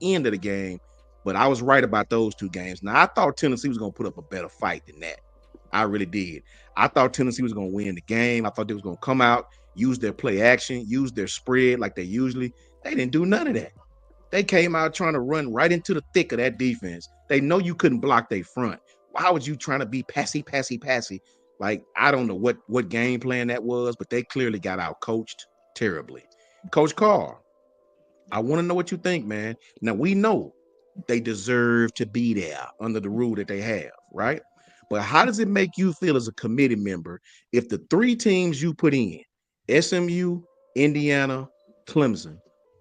end of the game. But I was right about those two games. Now I thought Tennessee was going to put up a better fight than that. I really did. I thought Tennessee was going to win the game. I thought they was going to come out, use their play action, use their spread like they usually. They didn't do none of that. They came out trying to run right into the thick of that defense. They know you couldn't block their front. Why would you trying to be passy? Like, I don't know what game plan that was, but they clearly got out coached terribly. Coach Carr, I want to know what you think, man. Now we know they deserve to be there under the rule that they have, right? But how does it make you feel as a committee member if the three teams you put in, SMU, Indiana, Clemson,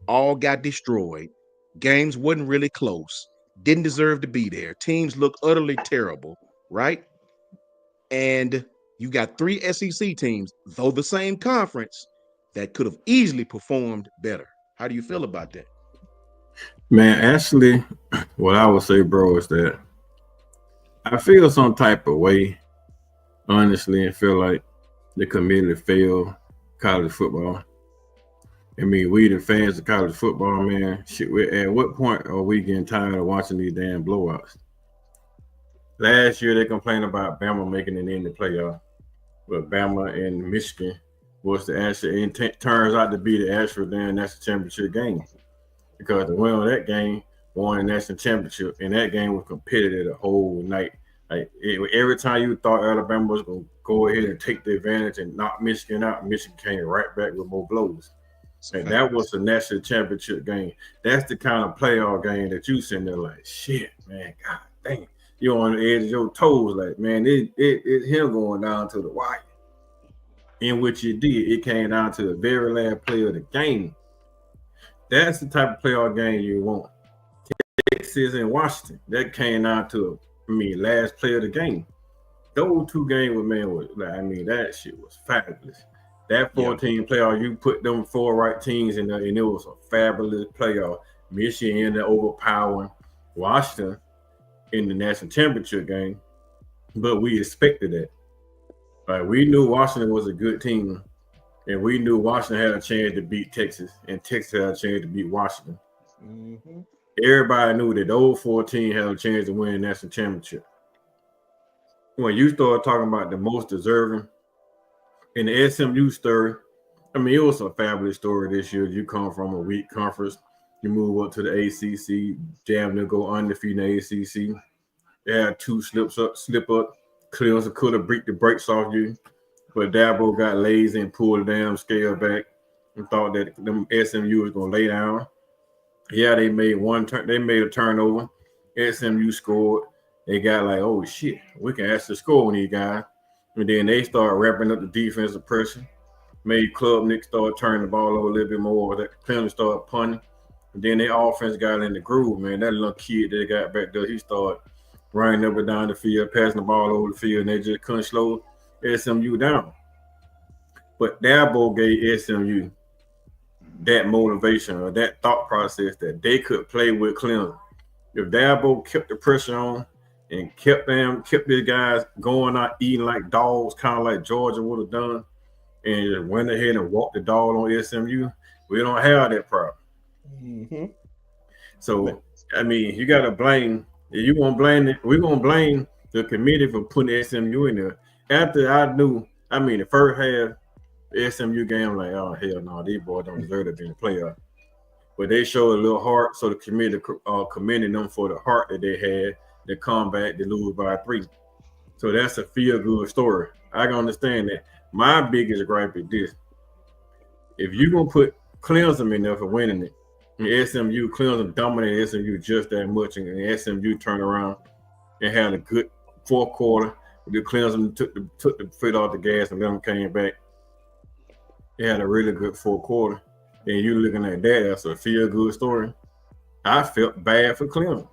all got destroyed? Games wasn't really close, didn't deserve to be there. Teams look utterly terrible, right? And you got three SEC teams, though the same conference, that could have easily performed better. How do you feel about that? Man, actually, what I would say, bro, is that I feel some type of way, honestly, and feel like the committee failed college football. I mean, we the fans of college football, man. Shit, at what point are we getting tired of watching these damn blowouts? Last year they complained about Bama making it in the playoff, but Bama and Michigan was the actual intent turns out to be the actual damn national championship game because the winner of that game won the national championship, and that game was competitive the whole night. Every time you thought Alabama was going to go ahead and take the advantage and knock Michigan out, Michigan came right back with more blows. And that was the national championship game. That's the kind of playoff game that you sitting there like, shit, man, god dang. You're on the edge of your toes, like, man, it's him going down to the wire. In which it did. It came down to the very last play of the game. That's the type of playoff game you want. Texas and Washington. That came down to, last play of the game. Those two games with man was like, that shit was fabulous. That 14 playoff, you put them four right teams in there, and it was a fabulous playoff. Michigan ended up overpowering Washington in the national championship game, but we expected that. Like, we knew Washington was a good team, and we knew Washington had a chance to beat Texas, and Texas had a chance to beat Washington. Mm-hmm. Everybody knew that those 14 had a chance to win the national championship. When you start talking about the most deserving, in the SMU story, it was a fabulous story this year. You come from a weak conference, you move up to the ACC, damn near go undefeated in the ACC. They had two slip up. Clemson could have beat the brakes off you, but Dabo got lazy and pulled the damn scale back and thought that them SMU was gonna lay down. Yeah, they made a turnover. SMU scored. They got like, oh shit, we can actually score on these guys. And then they start wrapping up the defensive pressure. Made Klubnik start turning the ball over a little bit more. That Clemson started punting. And then their offense got in the groove, man. That little kid they got back there, he started running up and down the field, passing the ball over the field, and they just couldn't slow SMU down. But Dabo gave SMU that motivation or that thought process that they could play with Clemson. If Dabo kept the pressure on and kept these guys going out eating like dogs, kind of like Georgia would have done, and just went ahead and walked the dog on SMU, we don't have that problem. Mm-hmm. So, you got to blame. If you want to blame it, we're going to blame the committee for putting SMU in there. After I knew, the first half, the SMU game, like, oh, hell no, these boys don't deserve to be in the playoff. But they showed a little heart, so the committee commended them for the heart that they had to come back to lose by 3. So that's a feel-good story. I can understand that. My biggest gripe is this. If you're going to put Clemson in there for winning it, and Clemson dominated SMU just that much, and SMU turned around and had a good fourth quarter. The Clemson took the foot off the gas and then came back. They had a really good fourth quarter. And you looking at that as a feel-good story. I felt bad for Clemson.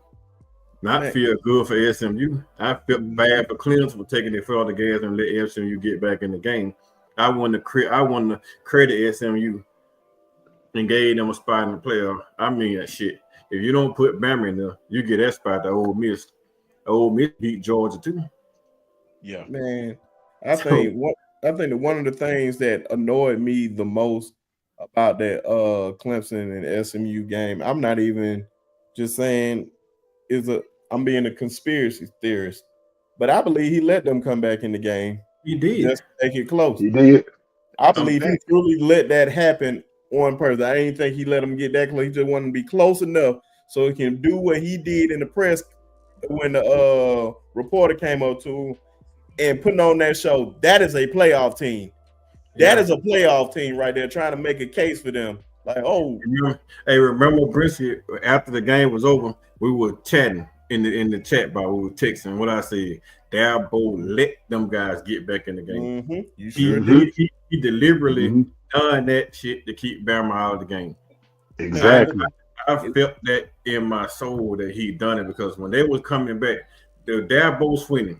Not feel good for SMU. I felt bad for Clemson for taking their foot off the gas and let SMU get back in the game. I want to credit SMU and gave them a spot in the playoff. That shit. If you don't put Bama in there, you get that spot to Ole Miss. Ole Miss beat Georgia too. Yeah, man. I think that one of the things that annoyed me the most about that Clemson and SMU game, I'm not even just saying I'm being a conspiracy theorist, but I believe he let them come back in the game. He did. Just to make it close. He did. I believe he truly let that happen on purpose. I didn't think he let him get that close. He just wanted to be close enough so he can do what he did in the press when the reporter came up to him and putting on that show. That is a playoff team. That is a playoff team right there, trying to make a case for them. Like, remember Brisket, after the game was over, we were chatting in the chat bar. We were texting. What I said, Dabo let them guys get back in the game. Mm-hmm. You sure did. He deliberately done that shit to keep Bama out of the game. Exactly. I felt that in my soul that he done it, because when they was coming back, the Dabo Swinney,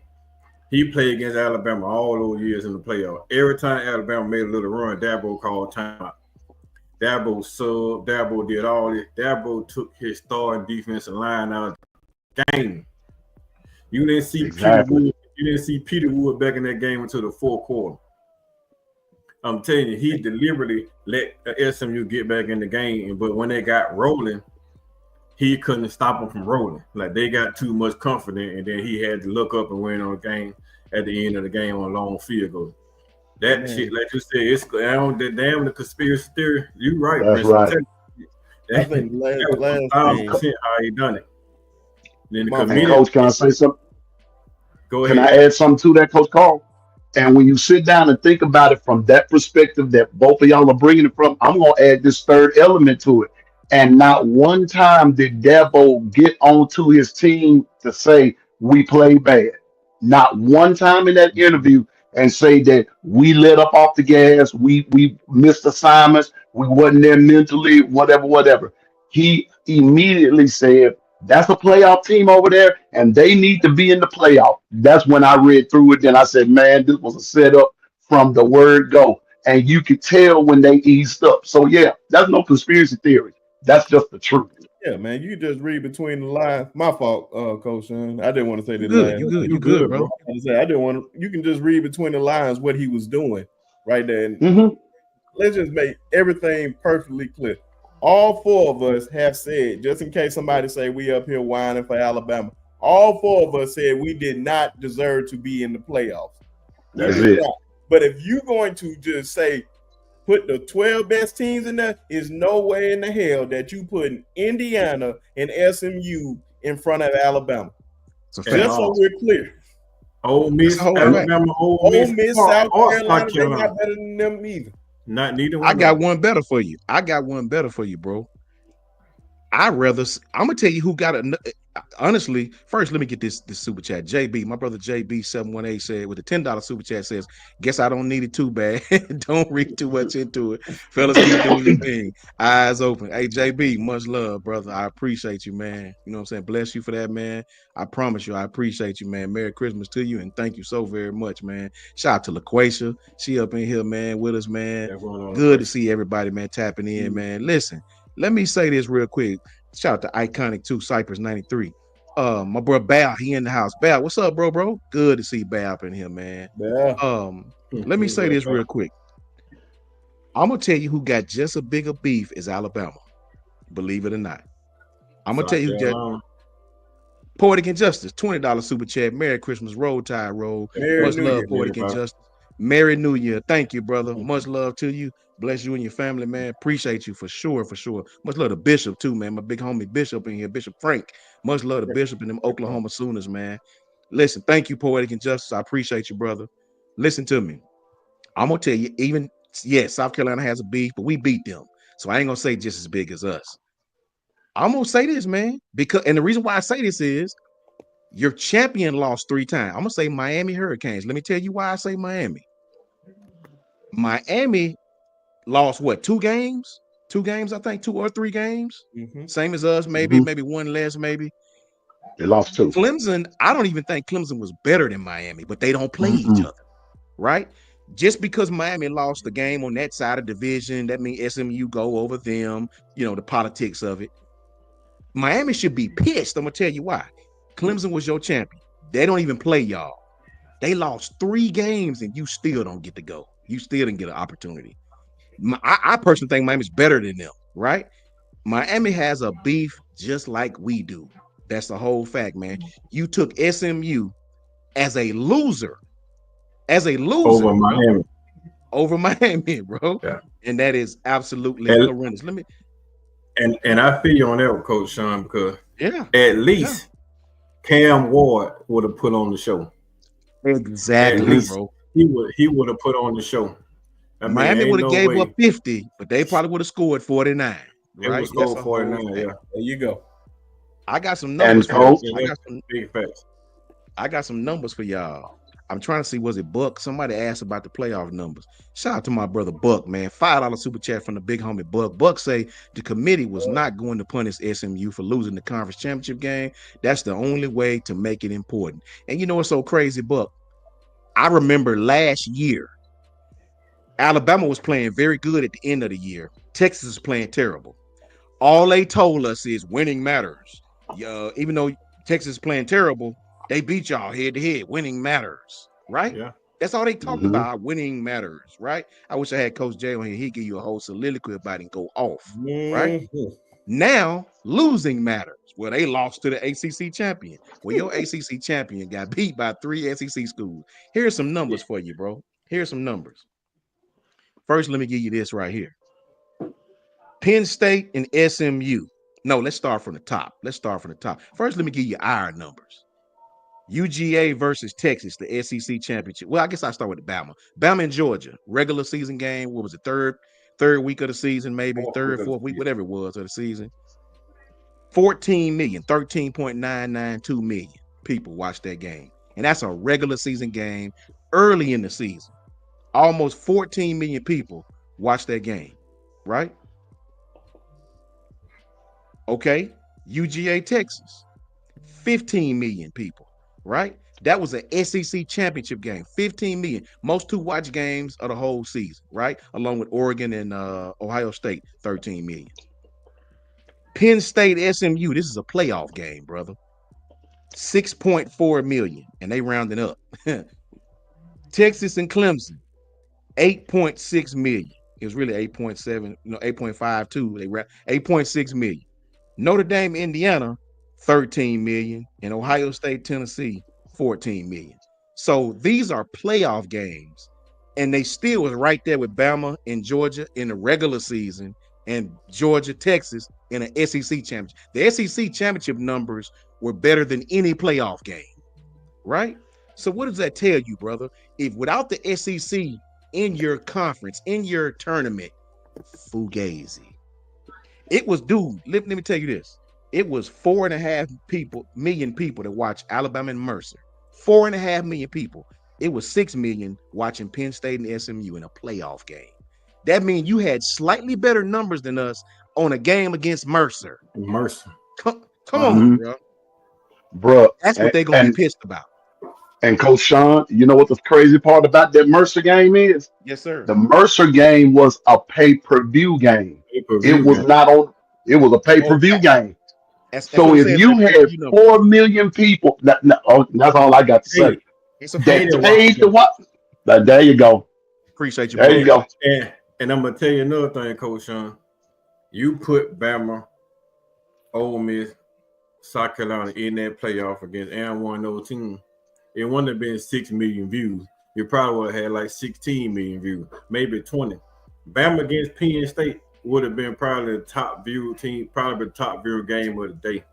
he played against Alabama all those years in the playoff. Every time Alabama made a little run, Dabo called timeout. Dabo subbed. Dabo did all this. Dabo took his starting defensive line out of the game. You didn't see Peter Wood. You didn't see Peter Wood back in that game until the fourth quarter. I'm telling you, he deliberately let SMU get back in the game, but when they got rolling, he couldn't stop them from rolling. Like, they got too much confidence, and then he had to look up and win on the game at the end of the game on a long field goal. That shit, like you said, it's the conspiracy theory. You right, that's right. I think last how he done it. Then Coach, can I say something? Go ahead. Can I add something to that, Coach Carl? And when you sit down and think about it from that perspective that both of y'all are bringing it from, I'm going to add this third element to it. And not one time did Dabo get onto his team to say, we played bad. Not one time in that interview and say that we let up off the gas, we missed assignments, we wasn't there mentally, whatever. He immediately said, that's a playoff team over there, and they need to be in the playoff. That's when I read through it. Then I said, man, this was a setup from the word go. And you could tell when they eased up. So, yeah, that's no conspiracy theory. That's just the truth. Yeah, man, you just read between the lines. My fault, Coach Sean. I didn't want to say the lines. You good, bro. I didn't want to. You can just read between the lines what he was doing right there. And let's just make everything perfectly clear. All four of us have said, just in case somebody say we up here whining for Alabama, all four of us said we did not deserve to be in the playoffs. That's it. But if you're going to just say put the 12 best teams in there, is no way in the hell that you put Indiana and SMU in front of Alabama. Just so we're clear. Ole Miss, Alabama, Ole Miss, South Carolina, they're not better than them either. Not neither one. I got one better for you. Bro. I'm gonna tell you who got honestly. First, let me get this super chat. JB, my brother JB 718 said with a $10 super chat says, "Guess I don't need it too bad. Don't read too much into it, fellas. Keep doing your thing. Eyes open." Hey JB, much love, brother. I appreciate you, man. You know what I'm saying? Bless you for that, man. I promise you, I appreciate you, man. Merry Christmas to you, and thank you so very much, man. Shout out to LaQuasia. She up in here, man, with us, man. Good to see everybody, man, tapping in, man. Listen. Let me say this real quick. Shout out to Iconic 2, Cypress 93. My bro Bal, he in the house. Bal, what's up, bro? Good to see Bal up in here, man. Yeah. Let me say this real quick. I'm gonna tell you who got just a bigger beef is Alabama. Believe it or not. I'm gonna tell you who got Poetic Injustice, $20 super chat. Merry Christmas, Roll Tide Roll. Much love, Poetic Injustice. Merry New Year. Thank you, brother. Much love to you. Bless you and your family, man. Appreciate you for sure. Much love to Bishop too, man. My big homie Bishop in here, Bishop Frank. Much love to Bishop and them Oklahoma Sooners, man. Listen, thank you, Poetic Injustice. I appreciate you, brother. Listen to me. I'm gonna tell you, South Carolina has a beef, but we beat them. So I ain't gonna say just as big as us. I'm gonna say this, man, and the reason why I say this is your champion lost 3 times. I'm gonna say Miami Hurricanes. Let me tell you why I say Miami. Miami lost what? 2 games? 2 games, I think, 2 or 3 games. Same as us, maybe one less, maybe. They lost 2. Clemson, I don't even think Clemson was better than Miami, but they don't play each other, right? Just because Miami lost the game on that side of division, that means SMU go over them, the politics of it. Miami should be pissed. I'm going to tell you why. Clemson was your champion. They don't even play y'all. They lost 3 games and you still don't get to go. You still didn't get an opportunity. I personally think Miami's better than them, right? Miami has a beef just like we do. That's the whole fact, man. You took SMU as a loser, Over bro, Miami. over Miami, bro. Yeah. And that is absolutely And- horrendous. Let me, And I feel you on that with Coach Sean, because yeah, at least Cam Ward would have put on the show. exactly, At least bro. he would have put on the show. I mean, Miami ain't would have no gave way. up 50, but they probably would have scored 49. It Right? was That's scored a whole 49, fact. yeah. There you go. I got some numbers for Coach- you. Big facts. I got some numbers for y'all. I'm trying to see, was it Buck? Somebody asked about the playoff numbers. Shout out to my brother Buck, man. $5 super chat from the big homie Buck. Buck say the committee was not going to punish SMU for losing the conference championship game. That's the only way to make it important. And you know what's so crazy, Buck? I remember last year, Alabama was playing very good at the end of the year. Texas is playing terrible. All they told us is winning matters. Even though Texas is playing terrible, they beat y'all head to head. Winning matters, right? Yeah. That's all they talked Mhm. about. Winning matters, right? I wish I had Coach Jay on here. He'd give you a whole soliloquy about it and go off. Right? Mhm. Now, losing matters. Well, they lost to the ACC champion. Well, your ACC champion got beat by 3 SEC schools. Here's some numbers for you, bro. Here's some numbers. First, let me give you this right here. Penn State and SMU. No, let's start from the top. First, let me give you our numbers. UGA versus Texas, the SEC championship. Well, I guess I'll start with the Bama. Bama and Georgia, regular season game. What was it? Third week of the season, maybe fourth week, whatever it was of the season. 14 million, 13.992 million people watched that game. And that's a regular season game early in the season. Almost 14 million people watched that game, right? Okay, UGA, Texas, 15 million people, right? That was an SEC championship game, 15 million. Most to watch games of the whole season, right? Along with Oregon and Ohio State, 13 million. Penn State, SMU, this is a playoff game, brother. 6.4 million, and they rounding up. Texas and Clemson, 8.6 million. It was really 8.7, 8.52. They ran 8.6 million. Notre Dame, Indiana, 13 million, and Ohio State, Tennessee, 14 million. So these are playoff games, and they still was right there with Bama and Georgia in the regular season, and Georgia, Texas in an SEC championship. The SEC championship numbers were better than any playoff game, right? So what does that tell you, brother? If without the SEC in your conference, in your tournament, fugazi. It was, dude, let me tell you this. It was 4.5 million people that watched Alabama and Mercer. 4.5 million people. It was 6 million watching Penn State and SMU in a playoff game. That means you had slightly better numbers than us on a game against Mercer. Come on, bro. Bro, That's what they're gonna be pissed about. And Coach Sean, you know what the crazy part about that Mercer game is? Yes, sir. The Mercer game was a pay-per-view game. It was not on. It was a pay-per-view game. So if you had 4 million people, that's all I got to say. That paid to watch. There you go. Appreciate you. There you go. And I'm gonna tell you another thing, Coach Sean. You put Bama, Ole Miss, South Carolina in that playoff against one of those teams. It wouldn't have been 6 million views. You probably would have had like 16 million views, maybe 20. Bama against Penn State would have been probably the top view team, probably the top view game of the day.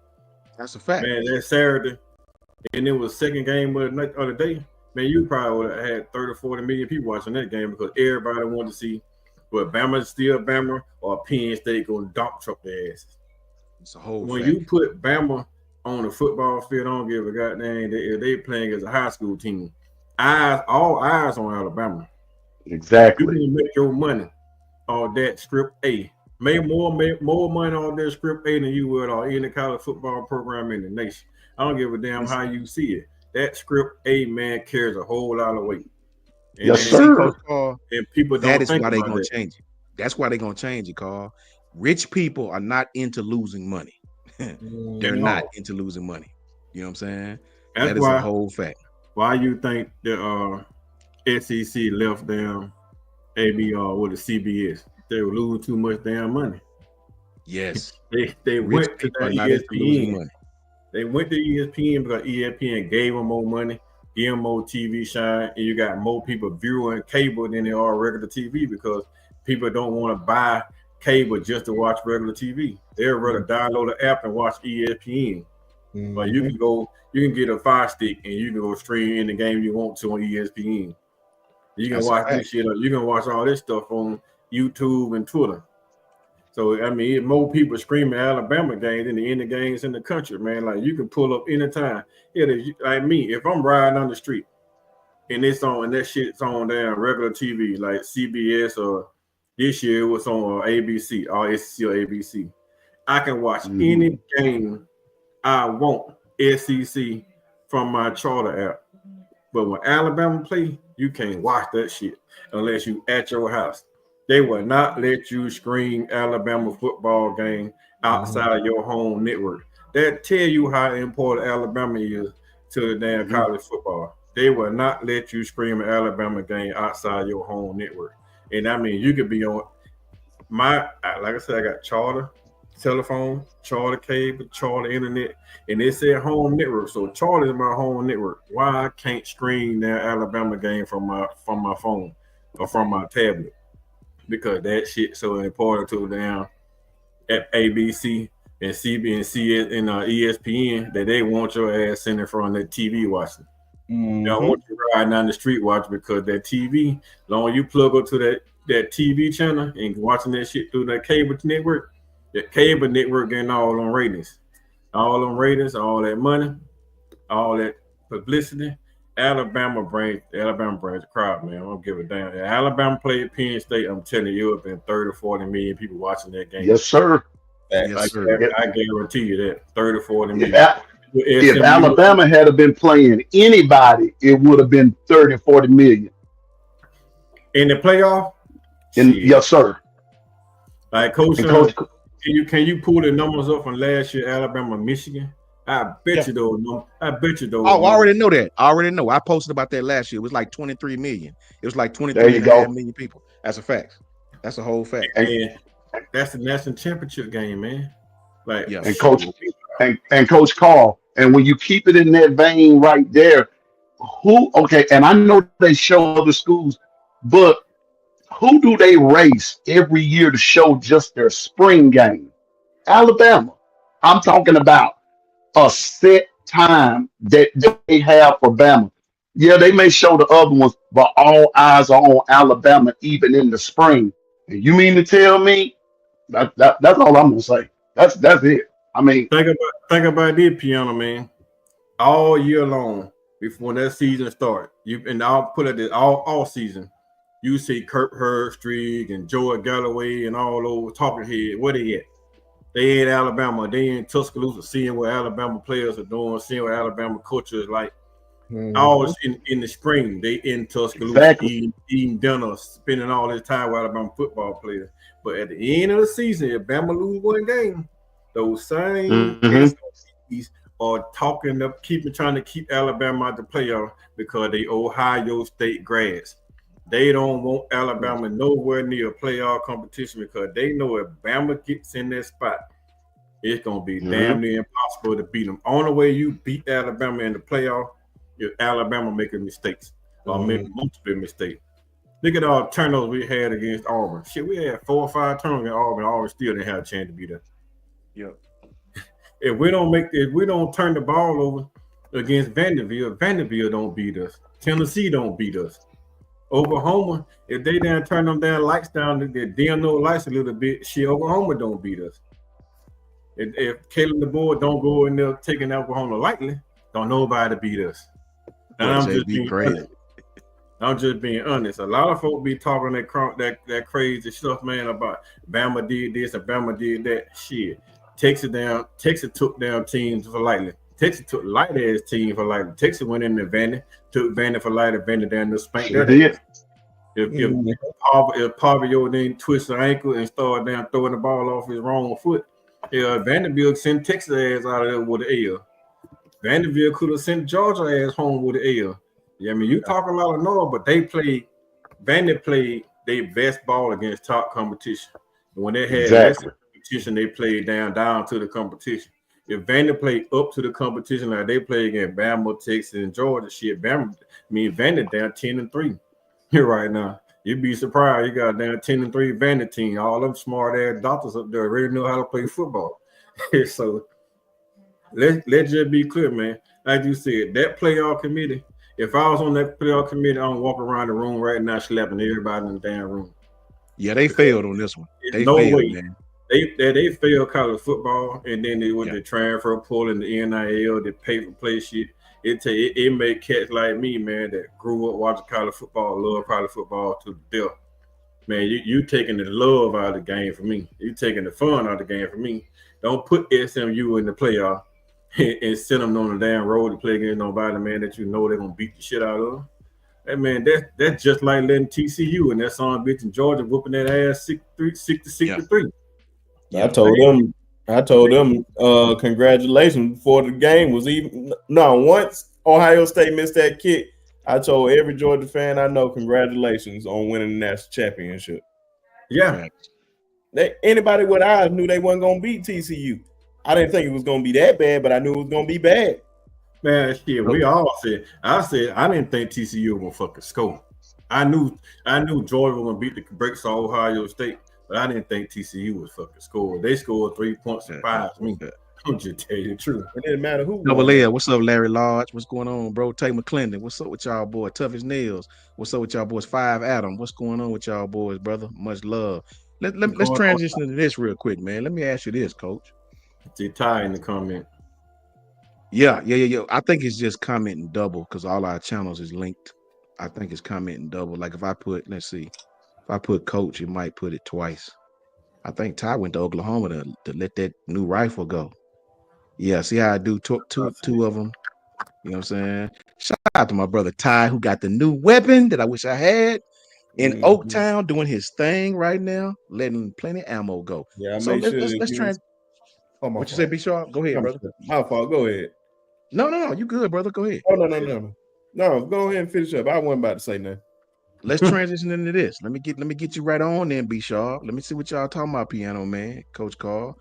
That's a fact. Man, that Saturday, and it was second game of the day. Man, you probably would have had 30 or 40 million people watching that game because everybody wanted to see whether Bama's still Bama or Penn State going to dump truck their asses. It's a whole when fact. you put Bama on the football field, I don't give a goddamn. They playing as a high school team. All eyes on Alabama. Exactly. You can make your money on that script A. Make more money on that script A than you would on any college football program in the nation. I don't give a damn how you see it. That script A, man, carries a whole lot of weight. And yes, sir. And people don't that is think why they're about gonna that. change it. That's why they're gonna change it, Carl. Rich people are not into losing money. They're not into losing money. You know what I'm saying? That's that is why, a whole fact. Why you think the SEC left them ABR with the CBS? They were losing too much damn money. Yes. They Rich went to people are that not into losing ESPN. money. They went to ESPN because ESPN gave them more money, gave them more TV shine, and you got more people viewing cable than they are regular TV because people don't want to buy cable just to watch regular TV. They'd rather download the app and watch ESPN. But you can get a Fire Stick and you can go stream in the game you want to on ESPN. You can That's a watch fact. this shit. You can watch all this stuff on YouTube and Twitter. So I mean, more people screaming Alabama games than any games in the country, man. Like you can pull up anytime. Yeah, like me, if I'm riding on the street and it's on and that shit's on there regular TV like CBS or this year it was on ABC or SEC or ABC, I can watch any game I want SEC from my charter app. But when Alabama play, you can't watch that shit unless you at your house. They will not let you stream Alabama football game outside your home network. That tell you how important Alabama is to the damn college football. They will not let you stream an Alabama game outside your home network. And I mean, you could be on like I said, I got charter telephone, charter cable, charter internet, and it said home network. So charter is my home network. Why I can't stream that Alabama game from my phone or from my tablet? Because that shit so important to them at ABC and CBS and ESPN that they want your ass sitting in front of that TV watching. They don't want you riding down the street watching because that TV, long as you plug up to that TV channel and watching that shit through that cable network getting all them ratings. All them ratings, all that money, all that publicity. Alabama brings the crowd, man. I don't give a damn. If Alabama played Penn State, I'm telling you, it been 30 or 40 million people watching that game. Yes, sir. Yes, sir. I guarantee you that 30 or 40 million. If Alabama had been playing anybody, it would have been 30, 40 million. In the playoff? Yes, sir. Like Coach, can you pull the numbers up from last year, Alabama, Michigan? I bet you those. Oh, I already know that. I already know. I posted about that last year. It was like 23 million. It was like 23 million people. That's a fact. That's a whole fact. And that's the national championship game, man. Like, yeah. And Coach Carl, and when you keep it in that vein right there, and I know they show other schools, but who do they race every year to show just their spring game? Alabama. I'm talking about a set time that they have for Bama. Yeah, they may show the other ones, but all eyes are on Alabama even in the spring. And you mean to tell me that's all I'm gonna say. That's it. I mean, think about this, Piano man. All year long, before that season starts, I'll put it all season. You see Kirk Herbstreit and Joey Galloway and all those talking heads. Where they at? They in Alabama. They in Tuscaloosa, seeing what Alabama players are doing, seeing what Alabama culture is like. Always in the spring, they in Tuscaloosa eating dinner, spending all this time with Alabama football players. But at the end of the season, if Bama lose one game, those same SECs are trying to keep Alabama out the playoff because they Ohio State grads. They don't want Alabama nowhere near a playoff competition because they know if Bama gets in that spot, it's going to be damn near impossible to beat them. Only way you beat Alabama in the playoff is Alabama making mistakes or making multiple mistakes. Look at all the turnovers we had against Auburn. Shit, we had 4 or 5 turnovers against Auburn. Auburn still didn't have a chance to beat us. Yep. If we don't turn the ball over against Vanderbilt don't beat us. Tennessee don't beat us. Oklahoma, if they didn't turn them down lights down, they dim those lights a little bit, shit, Oklahoma don't beat us. If Caleb DeBoer don't go in there taking Oklahoma lightly, don't nobody beat us. And I'm just being honest. A lot of folk be talking that crazy stuff, man, about Bama did this and Bama did that. Shit. Texas took down teams for lightly. Texas took light ass team for lightly. Texas went in the Vandy, took Vandy for lightly, Vandy down the spank. If Pavio didn't twist her ankle and start down throwing the ball off his wrong foot, Vanderbilt sent Texas ass out of there with the L. Vanderbilt could have sent Georgia ass home with the L. Yeah, I mean, you talk a lot of noise, but Vandy played their best ball against top competition. And when they had competition they play down to the competition. If Vandy play up to the competition like they play against Bama, Texas, and Georgia, shit, Vandy down 10-3 here right now. You'd be surprised. You got down 10-3 Vandy team. All them smart ass doctors up there really know how to play football. So let's just be clear, man. Like you said, that playoff committee. If I was on that playoff committee, I'm walking around the room right now slapping everybody in the damn room. Yeah, they failed on this one. They no failed, way. man. They failed college football, and then they went the transfer pool and the NIL, the pay for play shit. It made cats like me, man, that grew up watching college football, love college football to the death. Man, you taking the love out of the game for me. You taking the fun out of the game for me. Don't put SMU in the playoff and send them on the damn road to play against nobody, man, that you know they're gonna beat the shit out of. Hey man, that's just like letting TCU and that son bitch in Georgia whooping that ass 63. I told them congratulations before the game was even. No, once Ohio State missed that kick, I told every Georgia fan I know congratulations on winning the national championship. Yeah. Anybody with eyes knew they wasn't gonna beat TCU. I didn't think it was gonna be that bad, but I knew it was gonna be bad. Man, shit, we all said. I didn't think TCU was gonna fucking score. I knew Georgia was gonna beat the brakes on Ohio State, but I didn't think TCU was fucking score. They scored 3 points and 5 me. I'm just tell you the truth. It didn't matter who. Double L, what's up, Larry Lodge? What's going on, bro? Tate McClendon, what's up with y'all boy? Tough as nails. What's up with y'all boys? 5 Adam, what's going on with y'all boys, brother? Much love. Let's transition into this real quick, man. Let me ask you this, Coach. See Ty in the comment. Yeah. I think it's just commenting double because all our channels is linked. I think it's commenting double. Like if I put, let's see, if I put Coach, it might put it twice. I think Ty went to Oklahoma to let that new rifle go. Yeah, see how I do two of them. You know what I'm saying? Shout out to my brother Ty, who got the new weapon that I wish I had in Oaktown, doing his thing right now, letting plenty of ammo go. Yeah, so let's try. What you say, B Sharp? Go ahead, brother. My fault. Go ahead. No, you good, brother. Go ahead. Oh no. Go ahead and finish up. I wasn't about to say nothing. Let's transition into this. Let me get you right on then, B Sharp. Let me see what y'all talking about, Piano Man, Coach Carl.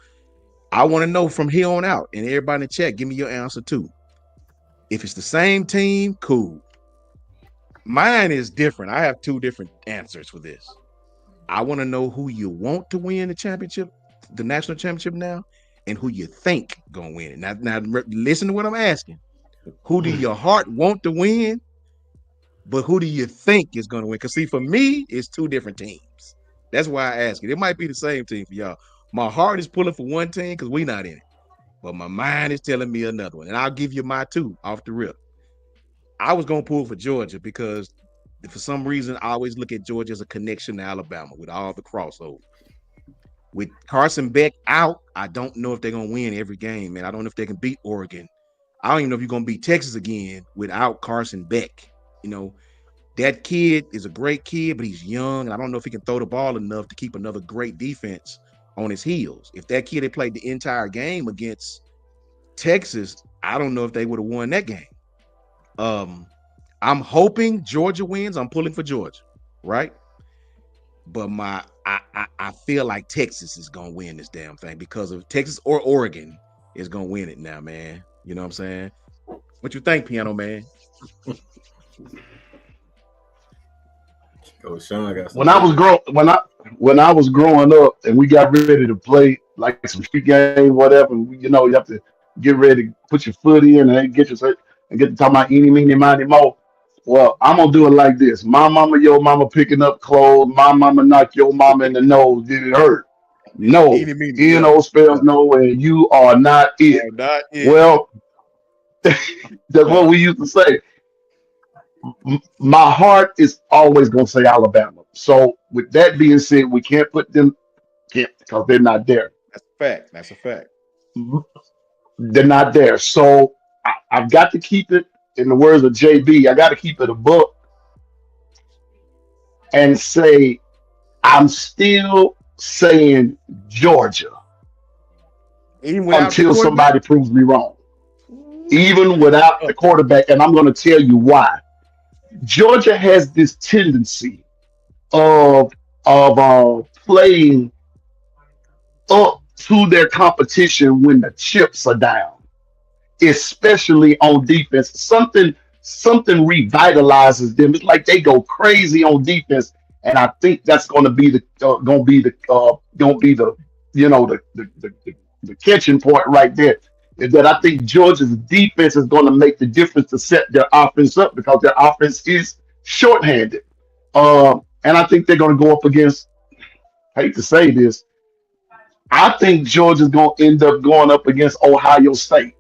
I want to know from here on out, and everybody in the chat, give me your answer too. If it's the same team, cool. Mine is different. I have 2 different answers for this. I want to know who you want to win the championship, the national championship now, and who you think gonna win it. Now listen to what I'm asking. Who do your heart want to win, but who do you think is gonna win? Because see, for me, it's 2 different teams. That's why I ask it. It might be the same team for y'all. My heart is pulling for one team because we not in it, but my mind is telling me another one. And I'll give you my 2 off the rip. I was gonna pull for Georgia because for some reason I always look at Georgia as a connection to Alabama with all the crossover. With Carson Beck out, I don't know if they're gonna win every game, man. I don't know if they can beat Oregon. I don't even know if you're gonna beat Texas again without Carson Beck. You know, that kid is a great kid, but he's young, and I don't know if he can throw the ball enough to keep another great defense on his heels. If that kid had played the entire game against Texas, I don't know if they would have won that game. I'm hoping Georgia wins. I'm pulling for Georgia, right? But I feel like Texas is gonna win this damn thing because of Texas or Oregon is gonna win it now, man. You know what I'm saying? What you think, Piano Man? Oh, Sean got when I was growing up and we got ready to play like some street game, whatever, you have to get ready to put your foot in and get to talk about eeny, meeny, miny, mo. Well, I'm gonna do it like this. My mama, your mama picking up clothes, my mama knocked your mama in the nose. Did it hurt? No. N-O spells no, and you are not it. Not it. Well, that's what we used to say. My heart is always going to say Alabama. So with that being said, we can't put them because they're not there. That's a fact. They're not there. So I've got to keep it, in the words of JB, I got to keep it a book and say, I'm still saying Georgia until somebody proves me wrong. Even without the quarterback. And I'm going to tell you why. Georgia has this tendency of playing up to their competition when the chips are down, especially on defense. Something revitalizes them. It's like they go crazy on defense, and I think that's going to be the you know the catching point right there. Is that I think Georgia's defense is going to make the difference to set their offense up because their offense is shorthanded. And I think they're going to go up against. I hate to say this. I think Georgia's going to end up going up against Ohio State.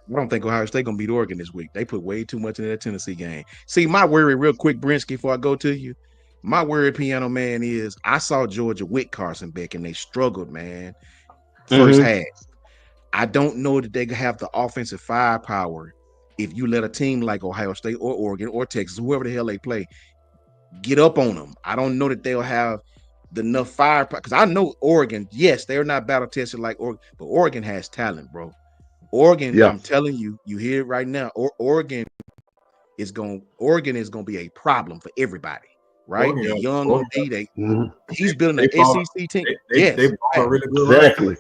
I don't think Ohio State gonna beat Oregon this week. They put way too much into that Tennessee game. See, my worry, real quick, Brinsky, before I go to you, my worry, Piano Man, is I saw Georgia with Carson Beck and they struggled, man. First half. I don't know that they have the offensive firepower if you let a team like Ohio State or Oregon or Texas, whoever the hell they play, get up on them. I don't know that they'll have enough firepower because I know Oregon, yes, they're not battle tested like Oregon, but Oregon has talent, bro. Oregon, I'm telling you, you hear it right now. Oregon is going to be a problem for everybody, right? They're young OD. He's building an SEC team. They bought really good. Exactly.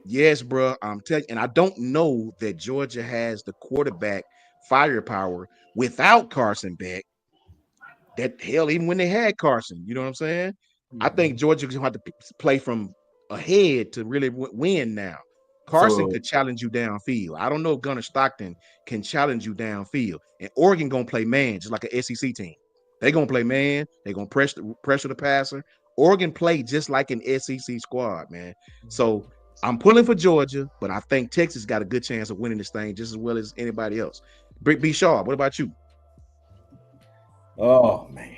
Yes, bro. I'm telling you, and I don't know that Georgia has the quarterback firepower without Carson Beck. That hell, even when they had Carson, you know what I'm saying? I think Georgia's gonna have to play from ahead to really win now. Carson could challenge you downfield. I don't know if Gunnar Stockton can challenge you downfield. And Oregon gonna play man just like an SEC team. They gonna play man. They gonna pressure the passer. Oregon played just like an SEC squad, man. So I'm pulling for Georgia, but I think Texas got a good chance of winning this thing just as well as anybody else. B. Shaw, what about you? Oh man.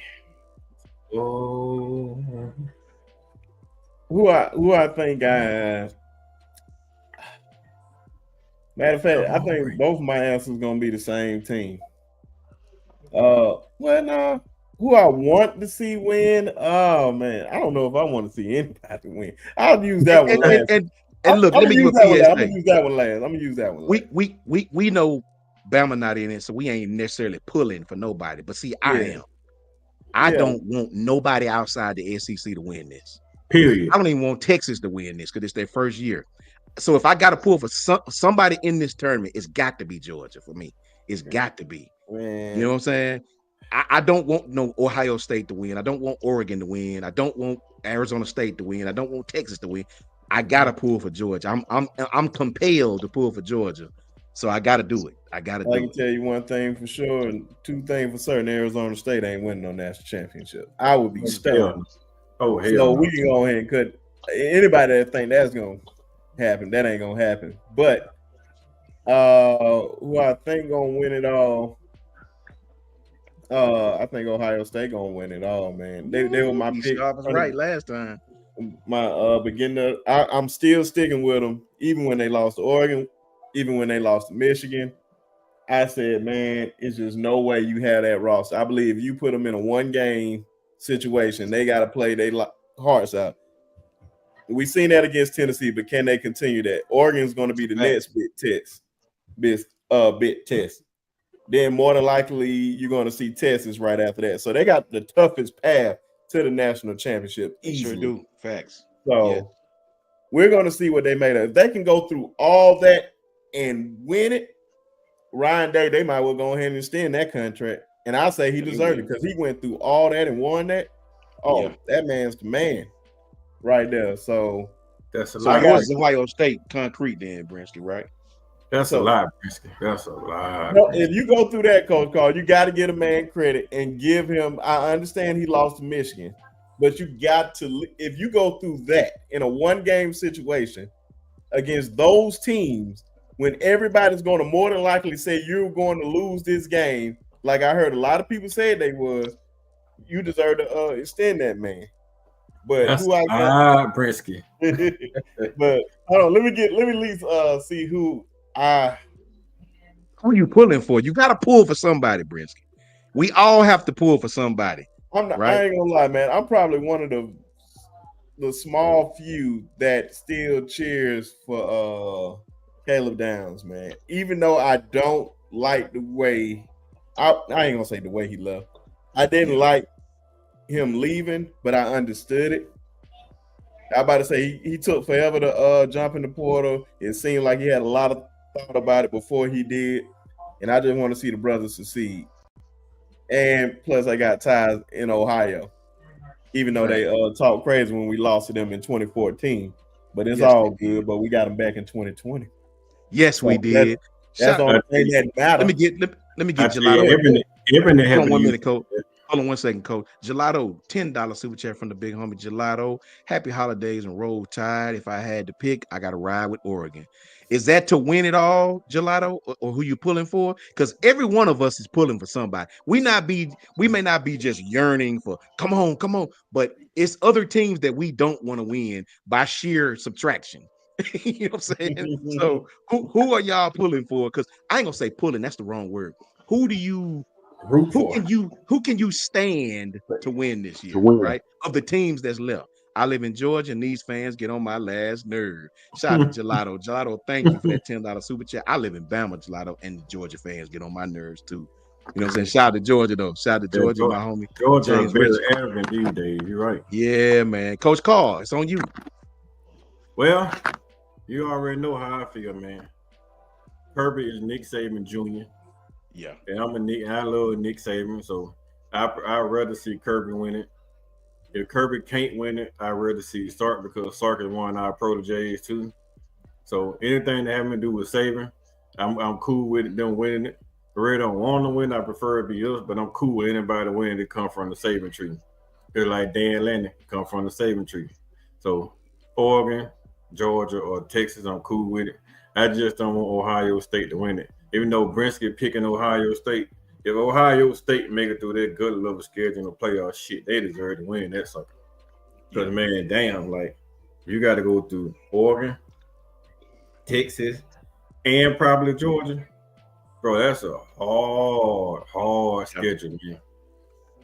Oh, who I think matter of fact, I think both of my answers gonna be the same team. Who I want to see win? Oh man, I don't know if I want to see anybody win. I'll use that one last. And look, let me give a PSA. I'm gonna use that one last. We know Bama not in it, so we ain't necessarily pulling for nobody. But see, I am. I don't want nobody outside the SEC to win this. Period. I don't even want Texas to win this because it's their first year. So if I got to pull for somebody in this tournament, it's got to be Georgia for me. It's got to be. Man. You know what I'm saying? I don't want no Ohio State to win. I don't want Oregon to win. I don't want Arizona State to win. I don't want Texas to win. I gotta pull for Georgia. I'm compelled to pull for Georgia. So I gotta do it. I can tell you one thing for sure, and two things for certain. Arizona State ain't winning no national championship. I would be stunned. Oh hell. So we can go ahead and cut anybody that think that's gonna happen. That ain't gonna happen. But who I think gonna win it all? I think Ohio State gonna win it all, man. They were my pick. I was right last time. My beginner, I'm still sticking with them, even when they lost to Oregon, even when they lost to Michigan. I said, man, it's just no way you have that roster. I believe if you put them in a one-game situation, they got to play their hearts out. We've seen that against Tennessee, but can they continue that? Oregon's going to be the next big test. Then more than likely, you're going to see Texas right after that. So they got the toughest path to the national championship. Sure do. Facts. So we're going to see what they made of. If they can go through all that and win it, Ryan Day, they might well go ahead and extend that contract. And I say he deserved it because he went through all that and won that. Oh, that man's the man right there. So that's a lot. So Ohio State concrete then, Brinsky, right? That's a lot, Brinsky. That's a lot. No, if you go through that, Coach Carl, you got to give a man credit and give him. I understand he lost to Michigan, but you got to, if you go through that in a one-game situation against those teams, when everybody's going to more than likely say you're going to lose this game, like I heard a lot of people say they was, you deserve to extend that man. But that's who I got, Brinsky. But hold on, let me at least see who you pulling for? You got to pull for somebody, Brinsky. We all have to pull for somebody. Right? I ain't gonna lie, man. I'm probably one of the small few that still cheers for Caleb Downs, man. Even though I don't like the way I ain't gonna say the way he left. I didn't like him leaving, but I understood it. I about to say he took forever to jump in the portal. It seemed like he had a lot of thought about it before he did, and I just want to see the brothers succeed. And plus, I got ties in Ohio, even though they talk crazy when we lost to them in 2014. But it's all good. But we got them back in 2020. Yes, we did. That's the only thing that matters. Let me get Gelato. Hold on 1 minute, Coach. Hold on 1 second, Coach. Gelato, $10 super chat from the big homie Gelato. Happy holidays and roll tide. If I had to pick, I got to ride with Oregon. Is that to win it all, Gelato, or who you pulling for? Because every one of us is pulling for somebody. We may not be just yearning for come on, but it's other teams that we don't want to win by sheer subtraction. You know what I'm saying? So who are y'all pulling for? Because I ain't gonna say pulling, that's the wrong word. Who do you root for? Who can you stand to win this year? Right? Of the teams that's left. I live in Georgia, and these fans get on my last nerve. Shout out to Gelato. Gelato, thank you for that $10 super chat. I live in Bama, Gelato, and the Georgia fans get on my nerves too. You know what I'm saying? Shout out to Georgia, though. Shout out to Georgia, my homie. Georgia is very arrogant these days. You're right. Yeah, man. Coach Carl, it's on you. Well, you already know how I feel, man. Kirby is Nick Saban Jr. Yeah. And I love Nick Saban, so I'd rather see Kirby win it. If Kirby can't win it, I'd rather see Sark, because Sark is one of our proteges too. So anything that having to do with Saban, I'm cool with them winning it. I really don't want to win. I prefer it be us, but I'm cool with anybody winning that come from the Saban tree. They're like Dan Lanning, come from the Saban tree. So Oregon, Georgia, or Texas, I'm cool with it. I just don't want Ohio State to win it. Even though Brinsky picking Ohio State, if Ohio State make it through their good level schedule in the playoff, shit, they deserve to win that sucker. Because, man, damn, like, you got to go through Oregon, Texas, and probably Georgia. Bro, that's a hard schedule, man.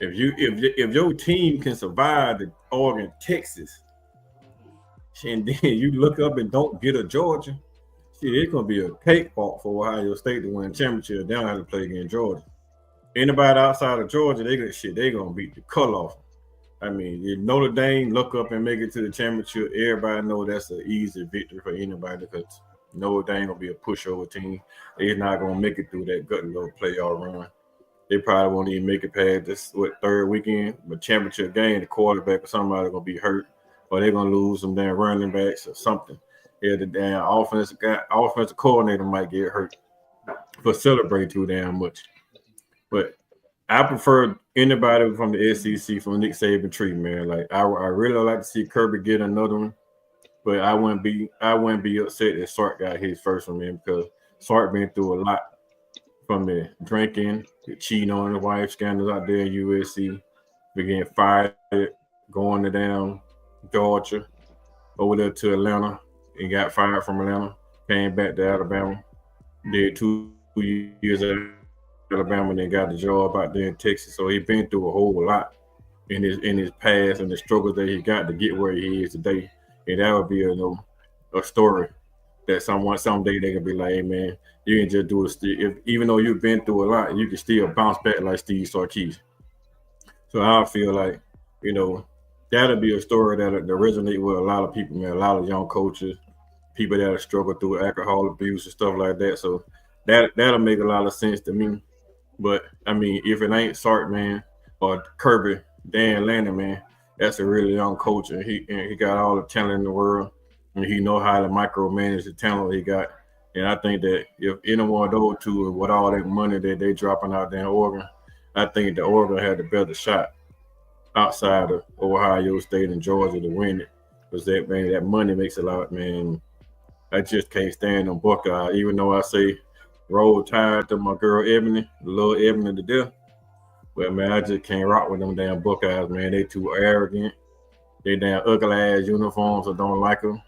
If your team can survive the Oregon, Texas, and then you look up and don't get a Georgia, shit, it's gonna be a cakewalk for Ohio State to win championship. They don't have to play against Georgia. Anybody outside of Georgia, they gonna beat the color off. I mean, if Notre Dame look up and make it to the championship, everybody know that's an easy victory for anybody, because Notre Dame gonna be a pushover team. They're not gonna make it through that gut little playoff run. They probably won't even make it past this third weekend, but championship game, the quarterback or somebody gonna be hurt, or they're gonna lose some damn running backs or something. Yeah, the damn offensive coordinator might get hurt for celebrating too damn much. But I prefer anybody from the SEC, from Nick Saban tree, man. Like I really like to see Kirby get another one, but I wouldn't be upset if Sark got his first one, man, because Sark been through a lot, from the drinking, the cheating on his wife scandals out there at USC, getting fired, going to down Georgia, over there to Atlanta, and got fired from Atlanta, came back to Alabama, did 2 years at Alabama, and then got the job out there in Texas. So he been through a whole lot in his past and the struggles that he got to get where he is today. And that would be a story that someday they can be like, hey man, you can just do it. Even though you've been through a lot, you can still bounce back like Steve Sarkisian. So I feel like, that'll be a story that resonate with a lot of people, man, a lot of young coaches, people that have struggled through alcohol abuse and stuff like that. So that'll make a lot of sense to me. But I mean, if it ain't Sark, man, or Kirby, Dan Lanning, man, that's a really young coach, and he got all the talent in the world, and he know how to micromanage the talent he got. And I think that if any one of those two, with all that money that they dropping out there in Oregon, I think the Oregon had the better shot outside of Ohio State and Georgia to win it. Because that money makes a lot, man. I just can't stand them Buckeyes, even though I say roll tide to my girl Ebony, little Ebony to death. But man, I just can't rock with them damn Buckeyes, man. They too arrogant. They damn ugly ass uniforms. I don't like them.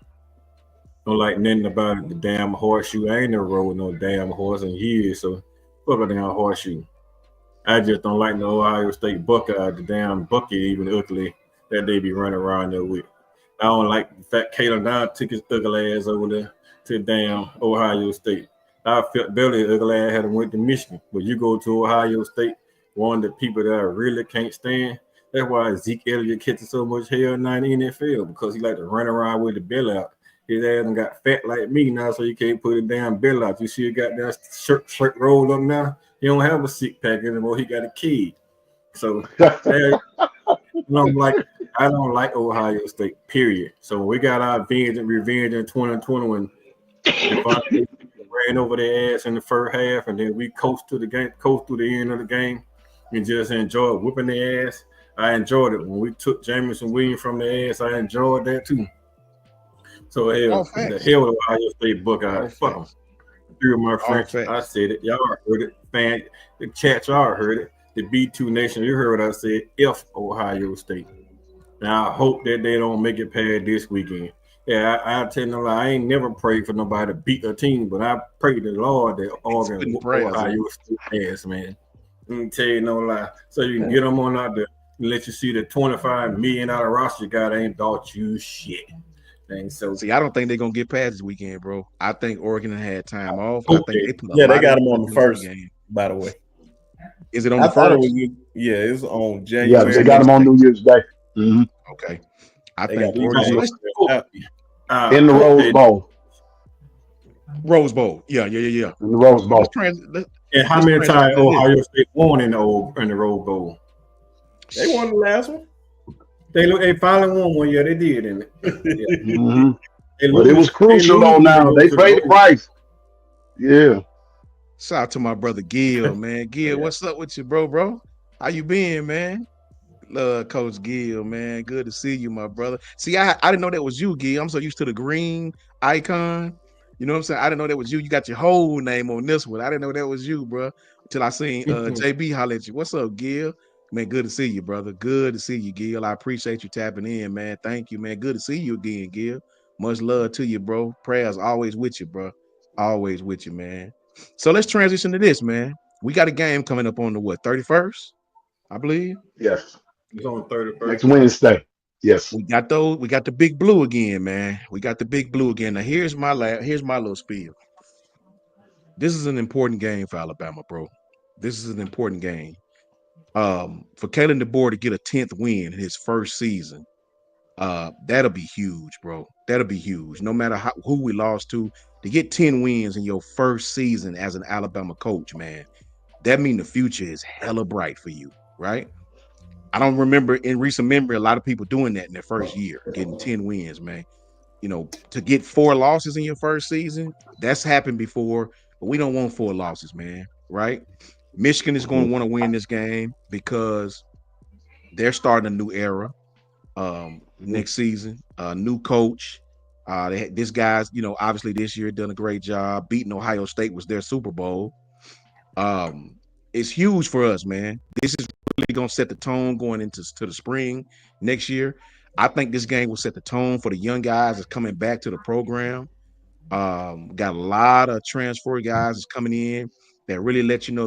Don't like nothing about it. The damn horseshoe. I ain't never rode no damn horse in years, so fuck a damn horseshoe. I just don't like the Ohio State Buckeyes, the damn bucket even ugly that they be running around there with. I don't like the fact Kalen Down took his ugly ass over there to damn Ohio State. I felt barely ugly ass had went to Michigan, but you go to Ohio State, one of the people that I really can't stand, That's why Zeke Elliott catches so much hell now in the NFL because he like to run around with the belly out. His ass done got fat like me now, so you can't put a damn belly out. You see, he got that shirt rolled up now. He don't have a six pack anymore. He got a kid. So I'm like, I don't like Ohio State. Period. So we got our revenge in 2020 when Devontae ran over their ass in the first half, and then we coast through the end of the game, and just enjoyed whipping their ass. I enjoyed it when we took Jameson Williams from the ass. I enjoyed that too. So the hell with Ohio State Buckeyes. Fuck them. Through my French, I said it. Y'all heard it. Fan, the chat, y'all heard it. The B2 Nation, you heard what I said. F Ohio State. And I hope that they don't make it past this weekend. Yeah, I tell you no lie, I ain't never prayed for nobody to beat a team, but I pray to the Lord that Oregon whoop Ohio State ass, man. Let me tell you no lie. So you can get them on out there and let you see the $25 million roster you got ain't taught you shit. So see, I don't think they're gonna get past this weekend, bro. I think Oregon had time off. I think they put they got them on the first game. By the way, is it on the first? It's on January. Yeah, they got them on New Year's Day. Mm-hmm. Okay, I think Oregon in the Rose Bowl. Rose Bowl, yeah. In the Rose Bowl. And how many times Ohio State won in the Rose Bowl? They won the last one. They finally won one. Yeah, they did, didn't it? Yeah. Mm-hmm. But it was crucial though. Now they paid the price. Yeah. Shout out to my brother Gil, man. Gil, what's up with you, bro? How you been, man? Love Coach Gil, man. Good to see you, my brother. See, I didn't know that was you, Gil. I'm so used to the green icon. You know what I'm saying? I didn't know that was you. You got your whole name on this one. I didn't know that was you, bro. Until I seen JB holler at you. What's up, Gil? Man, good to see you, brother. Good to see you, Gil. I appreciate you tapping in, man. Thank you, man. Good to see you again, Gil. Much love to you, bro. Prayers always with you, bro. Always with you, man. So let's transition to this, man. We got a game coming up on the 31st, I believe. Yes. It's on 31st. Next Wednesday. Yes. We got those. We got the big blue again, man. We got the big blue again. Now here's my little spiel. This is an important game for Alabama, bro. This is an important game. For Kalen DeBoer to get a 10th win in his first season, that'll be huge, bro. That'll be huge. No matter who we lost to get 10 wins in your first season as an Alabama coach, man, that means the future is hella bright for you, right? I don't remember in recent memory a lot of people doing that in their first year, getting 10 wins, man. You know, to get 4 losses in your first season, that's happened before, but we don't want 4 losses, man, right? Michigan is going to want to win this game because they're starting a new era next season. New coach. This guy's, you know, obviously this year done a great job. Beating Ohio State was their Super Bowl. It's huge for us, man. This is really going to set the tone going into the spring next year. I think this game will set the tone for the young guys that's coming back to the program. Got a lot of transfer guys that's coming in that really let you know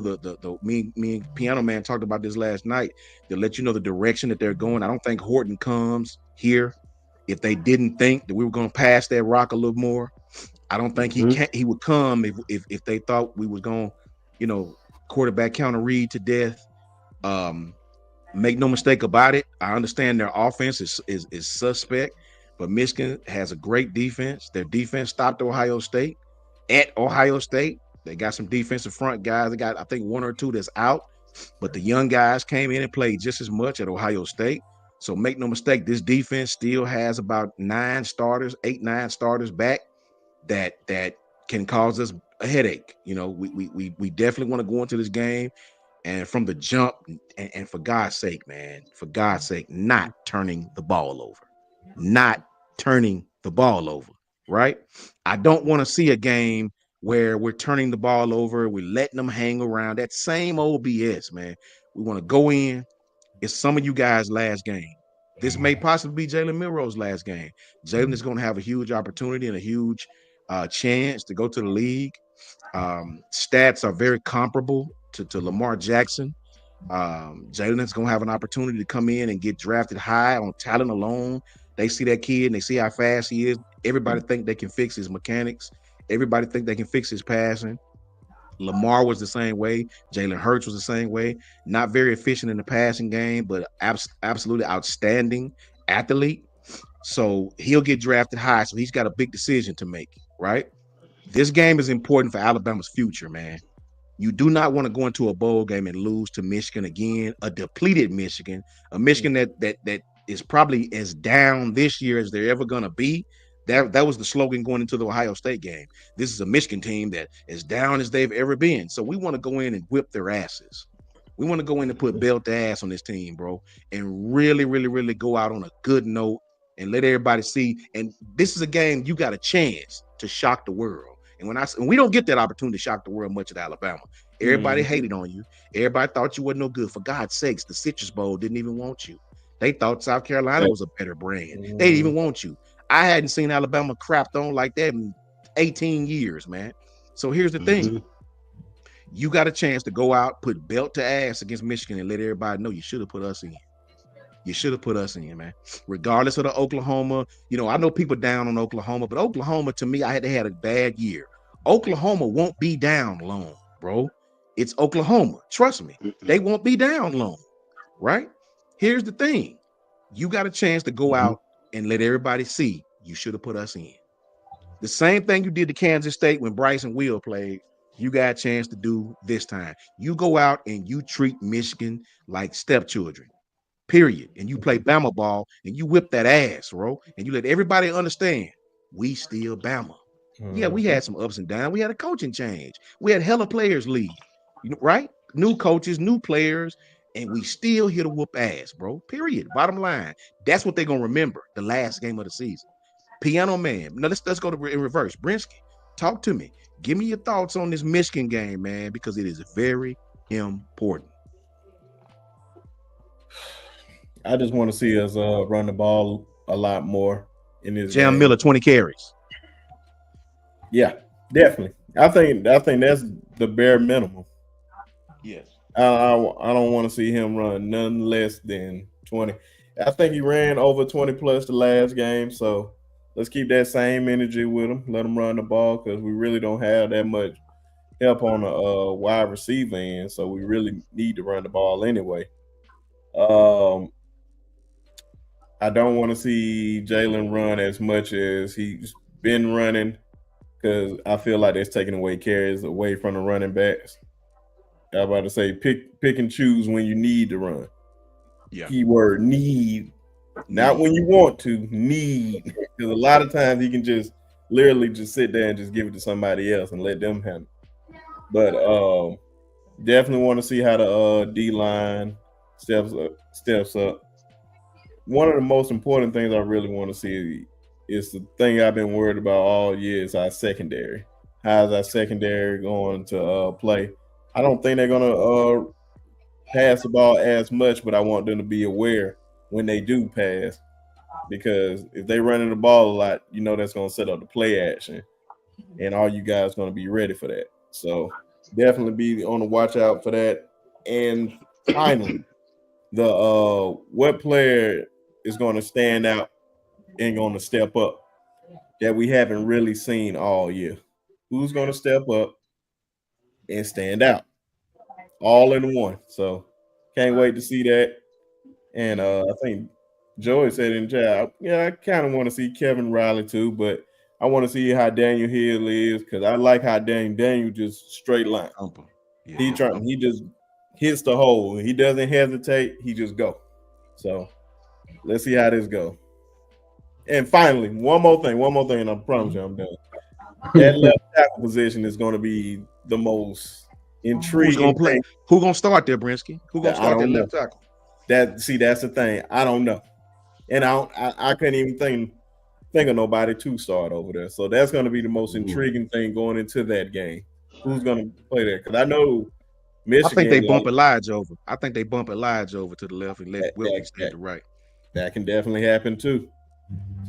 me and Piano Man talked about this last night. They'll let you know the direction that they're going. I don't think Horton comes here if they didn't think that we were going to pass that rock a little more. I don't think he would come if they thought we was going to, you know, quarterback counter Reed to death. Make no mistake about it. I understand their offense is suspect, but Michigan has a great defense. Their defense stopped Ohio State at Ohio State. They got some defensive front guys. They got, I think, 1 or 2 that's out, but the young guys came in and played just as much at Ohio State. So make no mistake, this defense still has about 9 starters back that can cause us a headache. You know, we definitely want to go into this game and from the jump and for God's sake, man, not turning the ball over, right? I don't want to see a game where we're turning the ball over, we're letting them hang around. That same old BS, man. We want to go in. It's some of you guys' last game. This may possibly be Jalen Milroe's last game. Jalen is going to have a huge opportunity and a huge chance to go to the league. Stats are very comparable to Lamar Jackson. Jalen is going to have an opportunity to come in and get drafted high on talent alone. They see that kid and they see how fast he is. Everybody think they can fix his mechanics. Everybody think they can fix his passing. Lamar was the same way. Jalen Hurts was the same way. Not very efficient in the passing game, but absolutely outstanding athlete. So he'll get drafted high. So he's got a big decision to make, right? This game is important for Alabama's future, man. You do not want to go into a bowl game and lose to Michigan again, a depleted Michigan, a Michigan that is probably as down this year as they're ever gonna be. That was the slogan going into the Ohio State game. This is a Michigan team that is down as they've ever been. So we want to go in and whip their asses. We want to go in and put belt to ass on this team, bro, and really, really, really go out on a good note and let everybody see. And this is a game you got a chance to shock the world. And we don't get that opportunity to shock the world much at Alabama. Everybody hated on you. Everybody thought you wasn't no good. For God's sakes, the Citrus Bowl didn't even want you. They thought South Carolina was a better brand. They didn't even want you. I hadn't seen Alabama crapped on like that in 18 years, man. So here's the thing. You got a chance to go out, put belt to ass against Michigan and let everybody know you should have put us in. You should have put us in, man. Regardless of the Oklahoma, I know people down on Oklahoma, but Oklahoma, to me, they had a bad year. Oklahoma won't be down long, bro. It's Oklahoma. Trust me. They won't be down long, right? Here's the thing. You got a chance to go out and let everybody see you should have put us in. The same thing you did to Kansas State when Bryce and Will played, you got a chance to do this time. You go out and you treat Michigan like stepchildren. Period. And you play Bama ball and you whip that ass, bro. And you let everybody understand we still Bama. Yeah, we had some ups and downs. We had a coaching change. We had hella players leave, right? New coaches, new players, and we still here to whoop ass, bro. Period. Bottom line. That's what they're gonna remember. The last game of the season. Piano Man. Now let's go in reverse. Brinsky, talk to me. Give me your thoughts on this Michigan game, man, because it is very important. I just want to see us run the ball a lot more in this Jam game. Miller, 20 carries. Yeah, definitely. I think that's the bare minimum. Yes. I don't want to see him run none less than 20. I think he ran over 20 plus the last game, so let's keep that same energy with him. Let him run the ball because we really don't have that much help on the wide receiver end, so we really need to run the ball anyway. I don't want to see Jalen run as much as he's been running because I feel like that's taking away carries away from the running backs. I'm about to say pick and choose when you need to run. Yeah. Keyword need, not when you want to, need. Because a lot of times he can just literally just sit there and just give it to somebody else and let them handle it. But definitely want to see how the D-line steps up. One of the most important things I really want to see is the thing I've been worried about all year is our secondary. How is our secondary going to play? I don't think they're going to pass the ball as much, but I want them to be aware when they do pass because if they running the ball a lot, that's going to set up the play action, and all you guys going to be ready for that. So definitely be on the watch out for that. And finally, the what player is going to stand out and going to step up that we haven't really seen all year? Who's going to step up and stand out all in one? So can't wait to see that. And I think Joey said in chat, I kind of want to see Kevin Riley too, but I want to see how Daniel Hill is because I like how Daniel just straight line. Yeah. He just hits the hole. He doesn't hesitate. He just go. So let's see how this go. And finally, one more thing, and I promise you I'm done. That left tackle position is going to be the most intriguing. Who's going to play? Who's going to start there, Brinsky? Who's going to start that left tackle? That's the thing. I don't know. And I couldn't even think of nobody to start over there. So that's going to be the most intriguing thing going into that game. Who's going to play there? Because I know Michigan. I think they bump Elijah over. To the left and let Wilkins stay to the right. That can definitely happen too.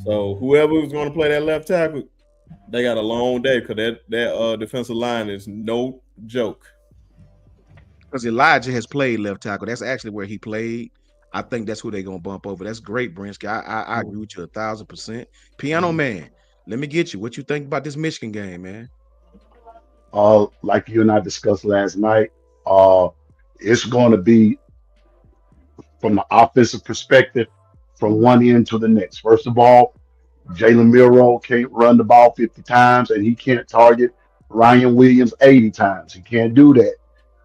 So whoever is going to play that left tackle, they got a long day because that defensive line is no joke. Because Elijah has played left tackle. That's actually where he played. I think that's who they're going to bump over. That's great, Brinsky. I agree with you 1,000%. Piano Man, let me get you. What you think about this Michigan game, man? like you and I discussed last night, uh, it's going to be from the offensive perspective from one end to the next. First of all, Jalen Milroe can't run the ball 50 times and he can't target Ryan Williams 80 times. He can't do that.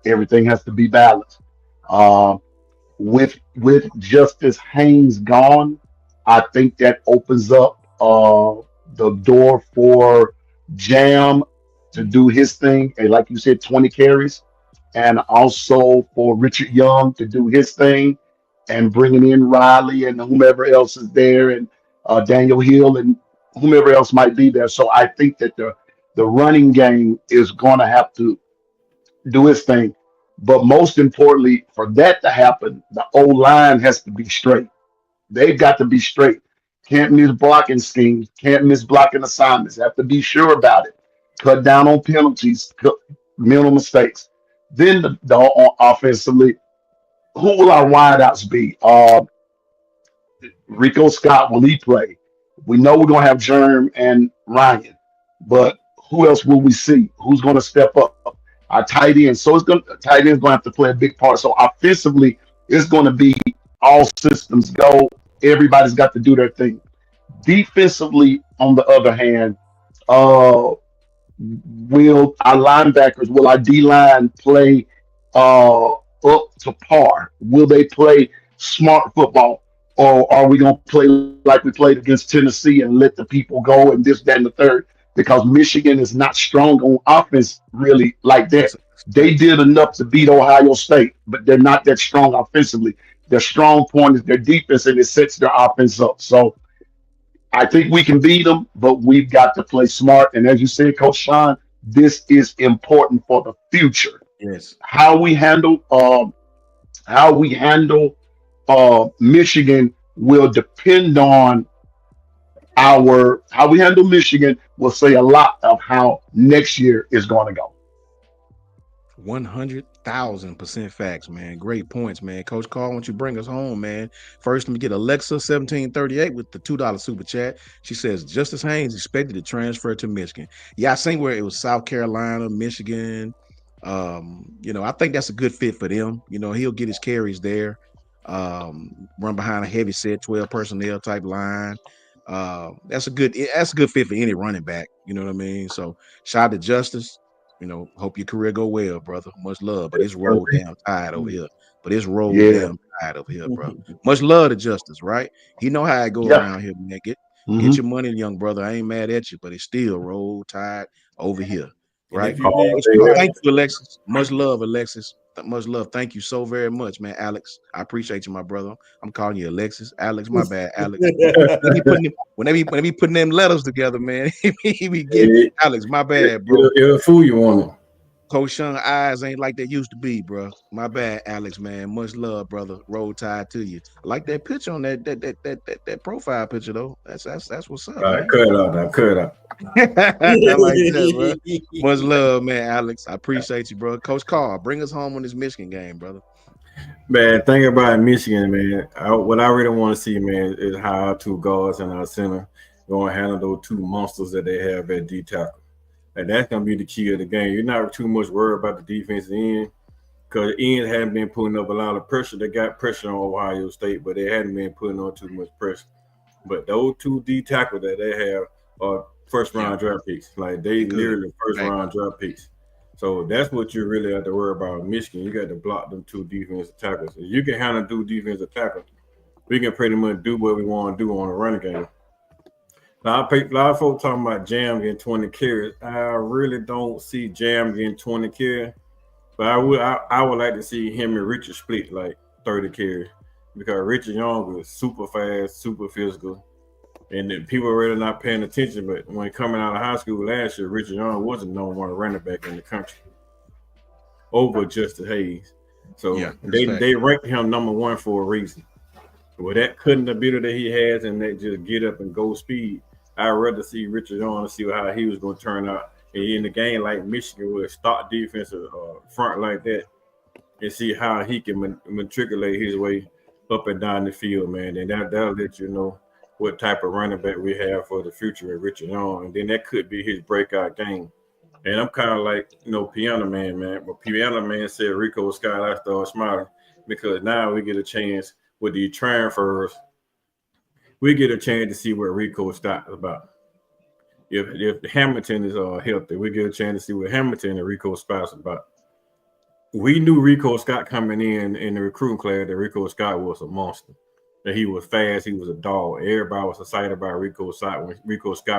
Everything has to be balanced. Uh, with Justice Haynes gone, I think that opens up the door for Jam to do his thing, and like you said, 20 carries, and also for Richard Young to do his thing, and bringing in Riley and whomever else is there, and Daniel Hill and whomever else might be there. So I think that the running game is going to have to do his thing. But most importantly, for that to happen, the O line has to be straight. They've got to be straight. Can't miss blocking schemes. Can't miss blocking assignments. Have to be sure about it. Cut down on penalties. Cut minimal mistakes. Then offensively, who will our wideouts be? Rico Scott, will he play? We know we're gonna have Germ and Ryan, but who else will we see? Who's gonna step up? Our tight end. So tight end's gonna have to play a big part. So offensively, it's gonna be all systems go. Everybody's got to do their thing. Defensively, on the other hand, uh, will our D line play up to par? Will they play smart football? Or are we going to play like we played against Tennessee and let the people go and this, that, and the third? Because Michigan is not strong on offense really like that. That's a They did enough to beat Ohio State, but they're not that strong offensively. Their strong point is their defense, and it sets their offense up. So I think we can beat them, but we've got to play smart. And as you said, Coach Sean, this is important for the future. yes. How we handle Michigan will depend on our how we handle Michigan will say a lot of how next year is going to go. 100,000% facts, man. Great points, man. Coach Carl, why don't you bring us home, man? First, let me get Alexa 1738 with the $2 super chat. She says Justice Haynes expected to transfer to Michigan. Yeah, I seen where it was South Carolina, Michigan. I think that's a good fit for them. He'll get his carries there. Run behind a heavy set 12 personnel type line. That's a good fit for any running back. You know what I mean? So shout out to Justice. Hope your career go well, brother. Much love, but it's rolled down tide over here. Yeah. Bro. Much love to Justice, right? He know how I go Yeah. around here, man. Get Mhm. your money, young brother. I ain't mad at you, but it's still roll tide over here, And right? if you need Thank you, Alexis. Much love, Alexis. Much love. Thank you so very much, man, Alex. I appreciate you, my brother. I'm calling you Alexis. Alex, my bad, Alex. When they be putting them letters together, man, he be getting Alex, my bad, bro. It'll fool you on them. Coach Sean eyes ain't like they used to be, bro. My bad, Alex, man. Much love, brother. Roll tide to you. I like that picture on that profile picture though. That's what's up, All right, man. cut it out now. Cut it out. I like that, bro. Much love, man, Alex. I appreciate you, bro. Coach Carl, bring us home on this Michigan game, brother. Man, think about Michigan, man. What I really want to see, man, is how our two guards and our center going to handle those two monsters that they have at D tackle. And that's going to be the key of the game. You're not too much worried about the defensive end because ends hadn't been putting up a lot of pressure. They got pressure on Ohio State, but they hadn't been putting on too much pressure. But those two D tackles that they have are first-round draft picks. Like, they literally first-round draft picks. So that's what you really have to worry about. Michigan, you got to block them two defensive tackles. If you can handle two defensive tackles, we can pretty much do what we want to do on the running game. Now, a lot of folks talking about Jam getting 20 carries. I really don't see Jam getting 20 carries, but I would like to see him and Richard split like 30 carries because Richard Young is super fast, super physical, and then people are really not paying attention. But when coming out of high school last year, Richard Young wasn't number one running back in the country over Justice Haynes. So they ranked him number one for a reason. With that cutting ability that he has and that just get up and go speed, I'd rather see Richard on and see how he was going to turn out. And in the game like Michigan with a stock defensive front like that and see how he can matriculate his way up and down the field, man. And that'll let you know what type of running back we have for the future with Richard on. And then that could be his breakout game And I'm kind of like, Piano Man, man. But Piano Man said Rico Scott, I started smiling because now we get a chance with the transfers. We get a chance to see what Rico Scott is about. If Hamilton is healthy, we get a chance to see what Hamilton and Rico Scott is about. We knew Rico Scott coming in the recruiting class that Rico Scott was a monster. That he was fast, he was a dog. Everybody was excited about Rico Scott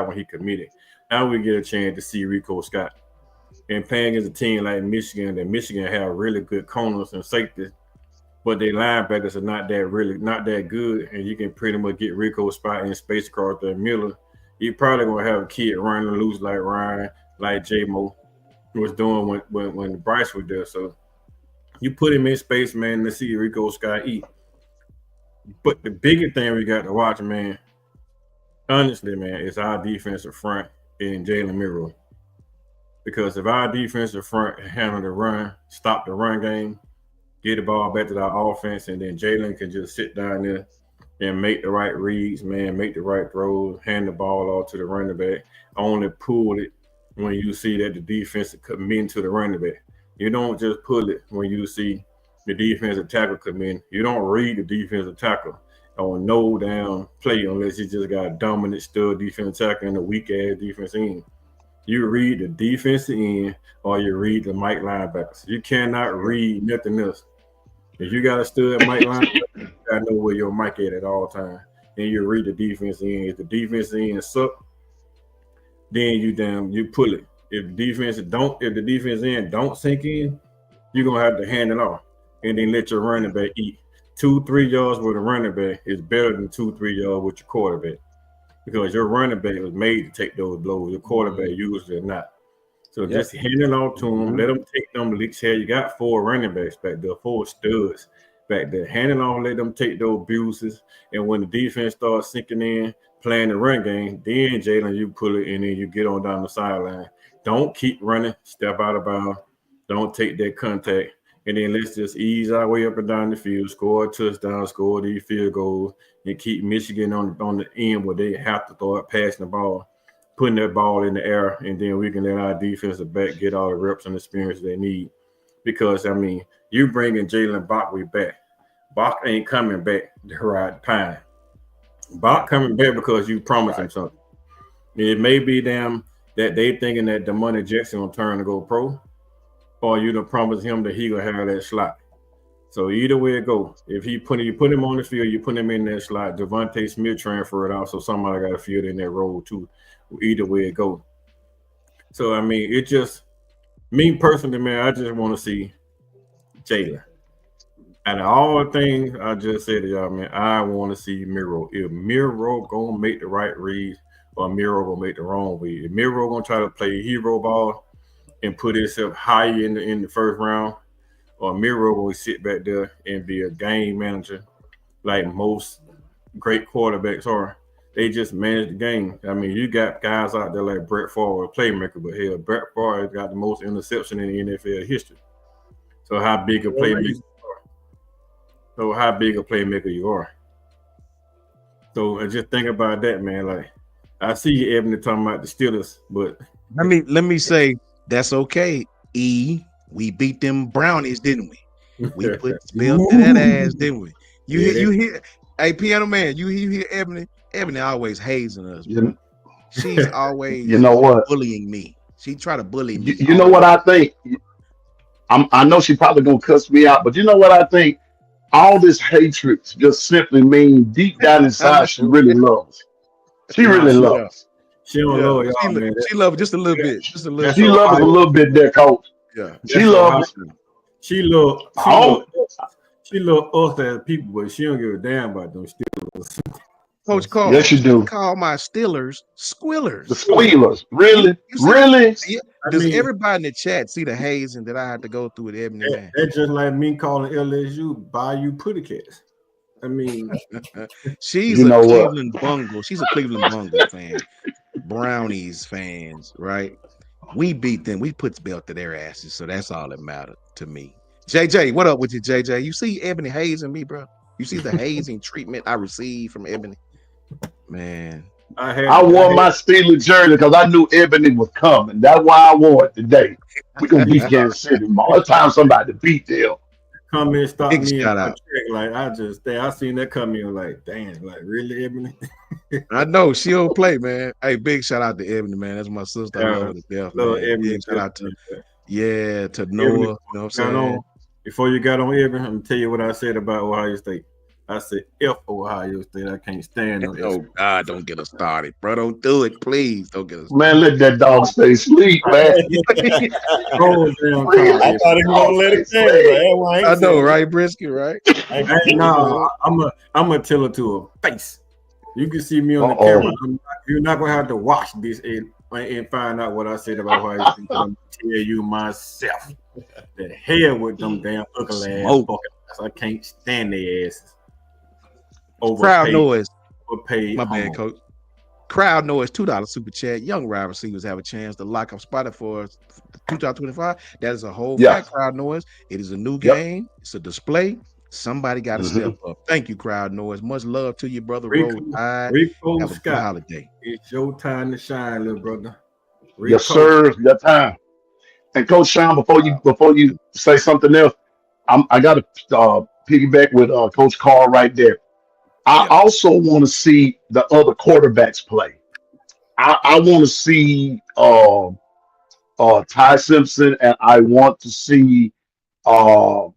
when he committed. Now we get a chance to see Rico Scott. And playing against a team like Michigan, that Michigan have really good corners and safeties, but their linebackers are not that good, and you can pretty much get Rico Scott in space across the middle. You probably gonna have a kid running loose like Ryan, like J-Mo was doing when Bryce was there. So you put him in space, man, to see Rico Scott eat. But the biggest thing we got to watch, man, honestly, man, is our defensive front and Jalen Milroe. Because if our defensive front handle the run, stop the run game, get the ball back to our offense, and then Jalen can just sit down there and make the right reads, man, make the right throws, hand the ball off to the running back. Only pull it when you see that the defense is committing to the running back. You don't just pull it when you see the defensive tackle come in. You don't read the defensive tackle on no down play unless you just got a dominant stud defensive tackle and a weak-ass defense end. You read the defensive end or you read the Mike linebackers. You cannot read nothing else. If you got a stud Mike linebacker, you got to know where your Mike at all times. And you read the defense end. If the defense end suck, then you pull it. If the defense end don't sink in, you're gonna have to hand it off and then let your running back eat. 2-3 yards with a running back is better than 2-3 yards with your quarterback. Because your running back was made to take those blows. Your quarterback usually not. So just hand it off to them. Let them take them licks here. You got 4 running backs back there, 4 studs back there. Hand it off, let them take those abuses. And when the defense starts sinking in, playing the run game, then Jalen, you pull it and then you get on down the sideline. Don't keep running. Step out of bounds. Don't take that contact. And then let's just ease our way up and down the field, score a touchdown, score these field goals, and keep Michigan on the end where they have to start passing the ball, putting that ball in the air, and then we can let our defensive back get all the reps and experience they need. Because, I mean, you bringing Jalen Bachway back. Bach ain't coming back to ride the pine. Bach coming back because you promised him something. It may be them that they thinking that DeMonte Jackson will turn to go pro, or you done promise him that he gonna have that slot. So either way it go. If you put him on the field, you put him in that slot. Devontae Smith transferred out, so somebody got to field in that role too. Either way it go. So I mean, it just me personally, man. I just want to see Jalen. And all the things I just said to y'all, man, I want to see Milroe. If Milroe gonna make the right read, or Milroe gonna make the wrong read. If Milroe gonna try to play hero ball and put himself high in the first round, or Milroe will sit back there and be a game manager like most great quarterbacks are. They just manage the game. I mean, you got guys out there like Brett Favre, a playmaker, but hell, Brett Favre has got the most interception in the NFL history. So how big a playmaker you are. So just think about that, man. Like, I see you, Ebony, talking about the Steelers, but let me say that's okay. We beat them Brownies, didn't we? We put spell to that ass, didn't we? You hear, hey, Piano Man, you hear Ebony? Ebony always hazing us, bro. She's always bullying me. She try to bully me. You know what I think? I know she probably gonna cuss me out, but you know what I think? All this hatred just simply means deep down inside she really loves. She really loves. She don't love y'all, man. She loves just a little bit. Just a little. She loves a little bit there, coach. Yeah. She loves. She love us as people, but she don't give a damn about them Steelers. Coach Carl. Yes, you do. Call my Steelers squillers. The squealers. Really? Really? Does everybody in the chat see the hazing that I had to go through with Ebony? That's just like me calling LSU Bayou Putty Cats. I mean, she's a Cleveland Bungle. She's a Cleveland Bungle fan. Brownies fans, right? We beat them. We put the belt to their asses, so that's all that mattered to me. JJ, what up with you, JJ? You see Ebony hazing me, bro? You see the hazing treatment I received from Ebony? Man, I had I I wore had my Steelers jersey because I knew Ebony was coming. That's why I wore it today. We're gonna beat Kansas City tomorrow. It's time somebody to beat them. come in, stop Big me in shout my out. track. Like I seen that come in like, damn, like really, Ebony? I know she'll play, man. Hey, big shout out to Ebony, man. That's my sister. I love her to death, Little man. Ebony, Big shout out to to Ebony, Noah. You know what I'm got on saying? before you got on Ebony. I'm gonna tell you what I said about Ohio State. I said F Ohio State. I can't stand them. Oh God, don't get us started, bro. Don't do it, please. Don't get us Man, started. let that dog stay asleep, man. Oh, damn Please car. I let thought he that was dog gonna let stay it stand. Like, asleep. that's why I I ain't know, saying right, Brisket, right? I ain't Hey, saying no, I'm gonna tell it to her face. You can see me on the Uh-oh. camera. You're not gonna have to watch this and find out what I said about Ohio State. I'm gonna tell you myself. The hell with them damn ugly ass Smoke. Buckeyes. I can't stand their asses. Crowd Overpaid, noise. overpaid. My bad, homo. coach. Crowd noise, $2 super chat. Young wide receivers have a chance to lock up spotted for 2025. That is a whole Yeah. fact, crowd noise. It is a new Yep. game. It's a display. Somebody got to Mhm. step up. Thank you, crowd noise. Much love to you, brother. Rico, Roll Tide. Rico Have a good Scott, holiday. it's your time to shine, little brother. Rico, Yes, sir. Your time. And Coach Sean, before you say something else, I got to piggyback with Coach Carr right there. I Yeah. also want to see the other quarterbacks play. I want to see Ty Simpson, and I want to see uh,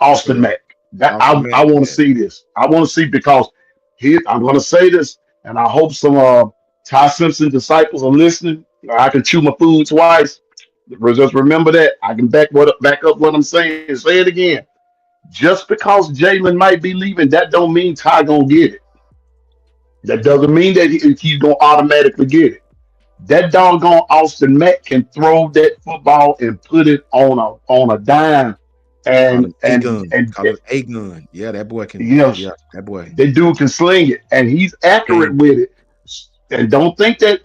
Austin Mack. That Austin Mack. I want to Yeah. see this. I want to see because here I'm going to say this, and I hope some Ty Simpson disciples are listening. I can chew my food twice. Just remember that. I can back up what I'm saying. Say it again. Just because Jalen might be leaving, that don't mean Ty gonna get it. That doesn't mean that he's gonna automatically get it. That doggone Austin Mack can throw that football and put it on a dime, Call and him A gun. and Call it A gun. Yeah, that boy can. you know Yeah, that boy. that dude can sling it, and he's accurate Can. with it. And don't think that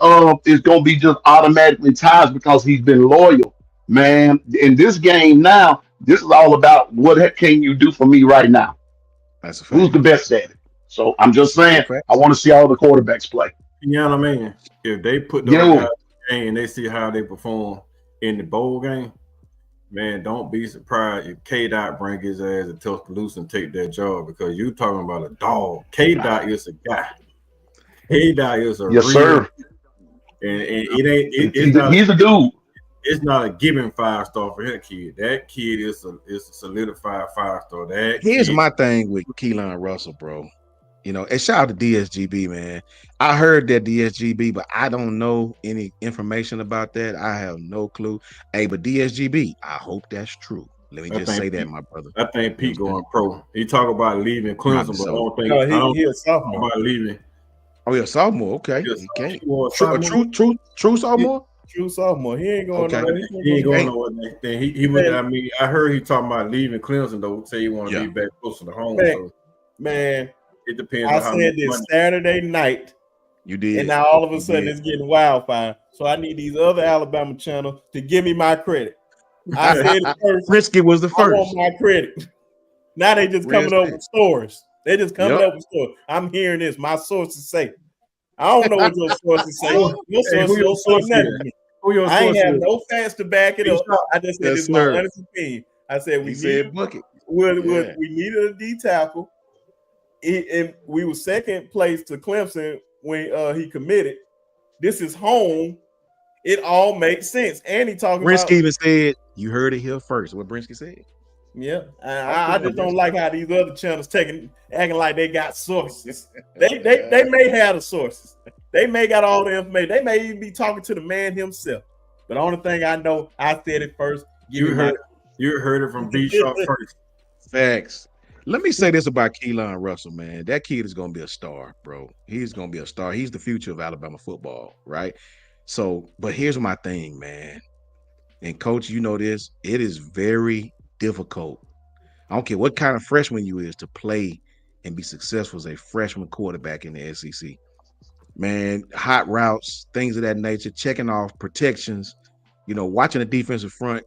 it's gonna be just automatically ties because he's been loyal, man. In this game now, this is all about can you do for me right now? That's a Who's fact. the best at it? So I'm just Big saying, facts. I want to see all the quarterbacks play. you know what I mean? If they put those Yo, guys in the game and they see how they perform in the bowl game, man, don't be surprised if K Dot bring his ass to Tuscaloosa and take that job because you talking about a dog. K Dot is a guy. K Dot is a yes, real, sir. and it ain't He's a dude. it's not a given 5-star for that kid. That kid is a solidified 5-star. That Here's kid, my thing with Keelan Russell, bro. You know, and shout out to DSGB, man. I heard that DSGB, but I don't know any information about that. I have no clue. Hey, but DSGB, I hope that's true. Let me I just think say that, Pete, my brother. I think Pete You know what I'm going pro. He talk about leaving Probably Clemson, but so. no, I don't he a talk sophomore. about leaving. Oh, yeah, sophomore. Okay. Yes, He can't. he was a True sophomore? True sophomore. He ain't going Okay. nowhere. He ain't going Ain't- nowhere. Then he was. Man. I mean, I heard he talking about leaving Clemson though. Say he want to Yeah. be back closer to home. Man. So Man, it depends I on how much said this money. Saturday night, You did. and now all of a You sudden did. it's getting wildfire. So I need these other Alabama channels to give me my credit. I said it first. Brisket was the I want first. my credit. Now they just coming up Respect. with stories. They just coming Yep. up with stories. I'm hearing this. My sources say. I don't know what your sources say. Your Hey, who sources your don't say source nothing is? to me. Who your I ain't source have is? no facts to back it up. I just said Yes, this is my sir. honest opinion. I said we He need said bucket. we Yeah. needed a D tackle. And we were second place to Clemson when he committed. This is home. It all makes sense. And he talking about Brinsky even said, you heard it here first. What Brinsky said. yeah. I just don't like how these other channels acting like they got sources. They may have the sources. They may got all the information. They may even be talking to the man himself. But the only thing I know, I said it first. Give me my You heard it from B Sharp first. Facts. Let me say this about Keelan Russell, man. That kid is going to be a star, bro. He's going to be a star. He's the future of Alabama football, right? So, but here's my thing, man. And coach, you know this, it is very difficult. I don't care what kind of freshman you is to play and be successful as a freshman quarterback in the SEC. Man, hot routes, things of that nature, checking off protections, you know, watching the defensive front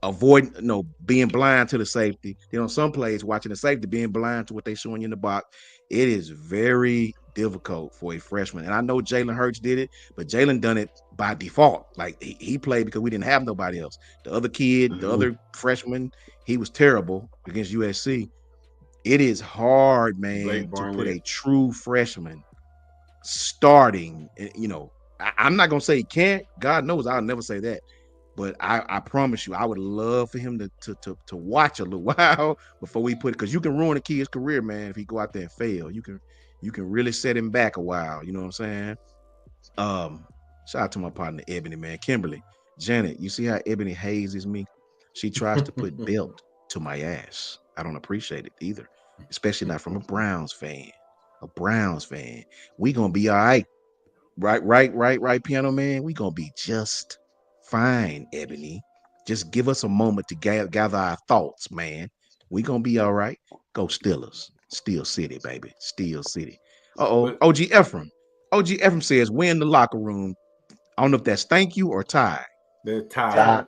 avoiding, being blind to the safety. Some plays watching the safety, being blind to what they showing you in the box. It is very difficult for a freshman. And I know Jalen Hurts did it, but Jalen done it by default. Like he played because we didn't have nobody else. The other kid, the other freshman, he was terrible against USC. It is hard, man, to put a true freshman starting. I'm not gonna say he can't. God knows I'll never say that. But I promise you, I would love for him to watch a little while before we put it, because you can ruin a kid's career, man, if he go out there and fail. You can really set him back a while. You know what I'm saying? Shout out to my partner Ebony, man. Kimberly, Janet, you see how Ebony hazes me? She tries to put belt to my ass. I don't appreciate it either, especially not from a Browns fan. A Browns fan. We gonna be all right. Right, piano man. We gonna be just fine, Ebony. Just give us a moment to gather our thoughts, man. We gonna be all right. Go Steelers. Steel City, baby. Steel City. OG Ephraim. OG Ephraim says, we're in the locker room. I don't know if that's thank you or Ty. They're Ty.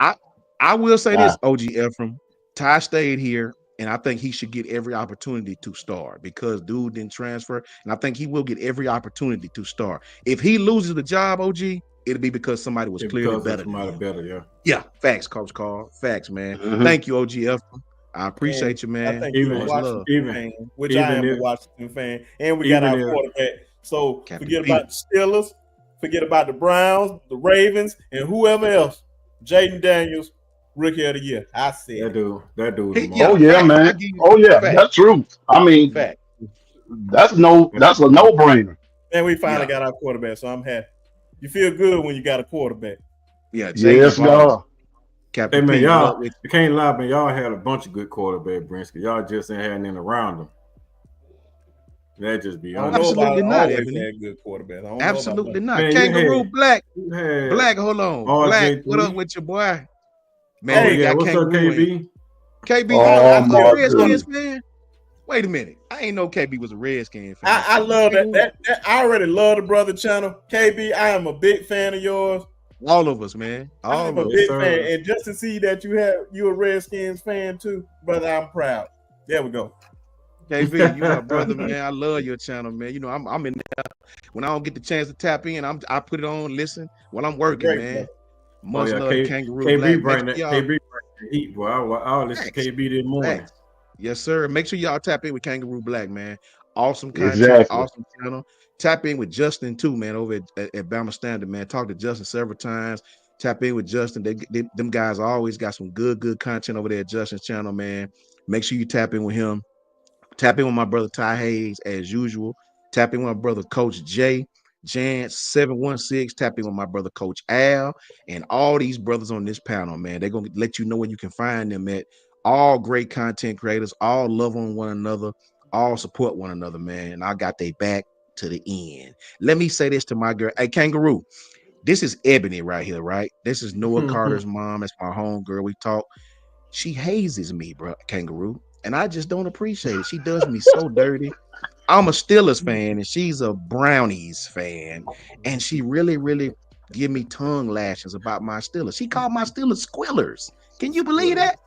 I will say this, OG Ephraim. Ty stayed here, and I think he should get every opportunity to start because dude didn't transfer, and I think he will get every opportunity to start. If he loses the job, OG, it'll be because somebody was clearly better. Yeah, facts, Coach Carl. Facts, man. Thank you, OG Ephraim. I appreciate you, man. I think you're a Washington fan, which I am a Washington fan, and we got our quarterback. So forget about the Steelers, forget about the Browns, the Ravens, and whoever else. Jaden Daniels, Rookie of the Year. I see that dude. Man. That's true. I mean, that's a no-brainer. And we finally got our quarterback, so I'm happy. You feel good when you got a quarterback. Yeah, yes, God. Captain man, y'all, you can't lie, man. Y'all had a bunch of good quarterback, Brinsky. Y'all just ain't had anything around them. That just be honest. Absolutely not, Ebony. Good quarterback. Absolutely not. Man, Kangaroo Black. Black, hold on. Black, what up with your boy? Man, what's up, KB? KB, I'm a Redskins fan. Wait a minute. I ain't know KB was a Redskins fan. I love that. I already love the brother channel. KB, I am a big fan of yours. All of us, man. I'm a big fan. And just to see that you a Redskins fan too, brother, I'm proud. There we go. KB, you my brother, man. I love your channel, man. I'm in there. When I don't get the chance to tap in, I put it on, listen while I'm working, man. Much love, Kangaroo KB bring the heat, boy. I'll listen to KB this morning. Yes, sir. Make sure y'all tap in with Kangaroo Black, man. Awesome content, awesome channel. Tap in with Justin too, man, over at Bama Standard, man. Talk to Justin several times. Tap in with Justin. Them guys always got some good content over there at Justin's channel, man. Make sure you tap in with him. Tap in with my brother Ty Hayes as usual. Tap in with my brother Coach J. Jance 716. Tap in with my brother Coach Al and all these brothers on this panel, man. They're gonna let you know where you can find them at. All great content creators, all love on one another, all support one another, man. And I got their back to the end. Let me say this to my girl. Hey, Kangaroo, this is Ebony right here, right? This is Noah Carter's mom. That's my home girl. We talk. She hazes me, bro, Kangaroo. And I just don't appreciate it. She does me so dirty. I'm a Steelers fan and she's a Brownies fan. And she really give me tongue lashes about my Steelers. She called my Steelers squillers. Can you believe that?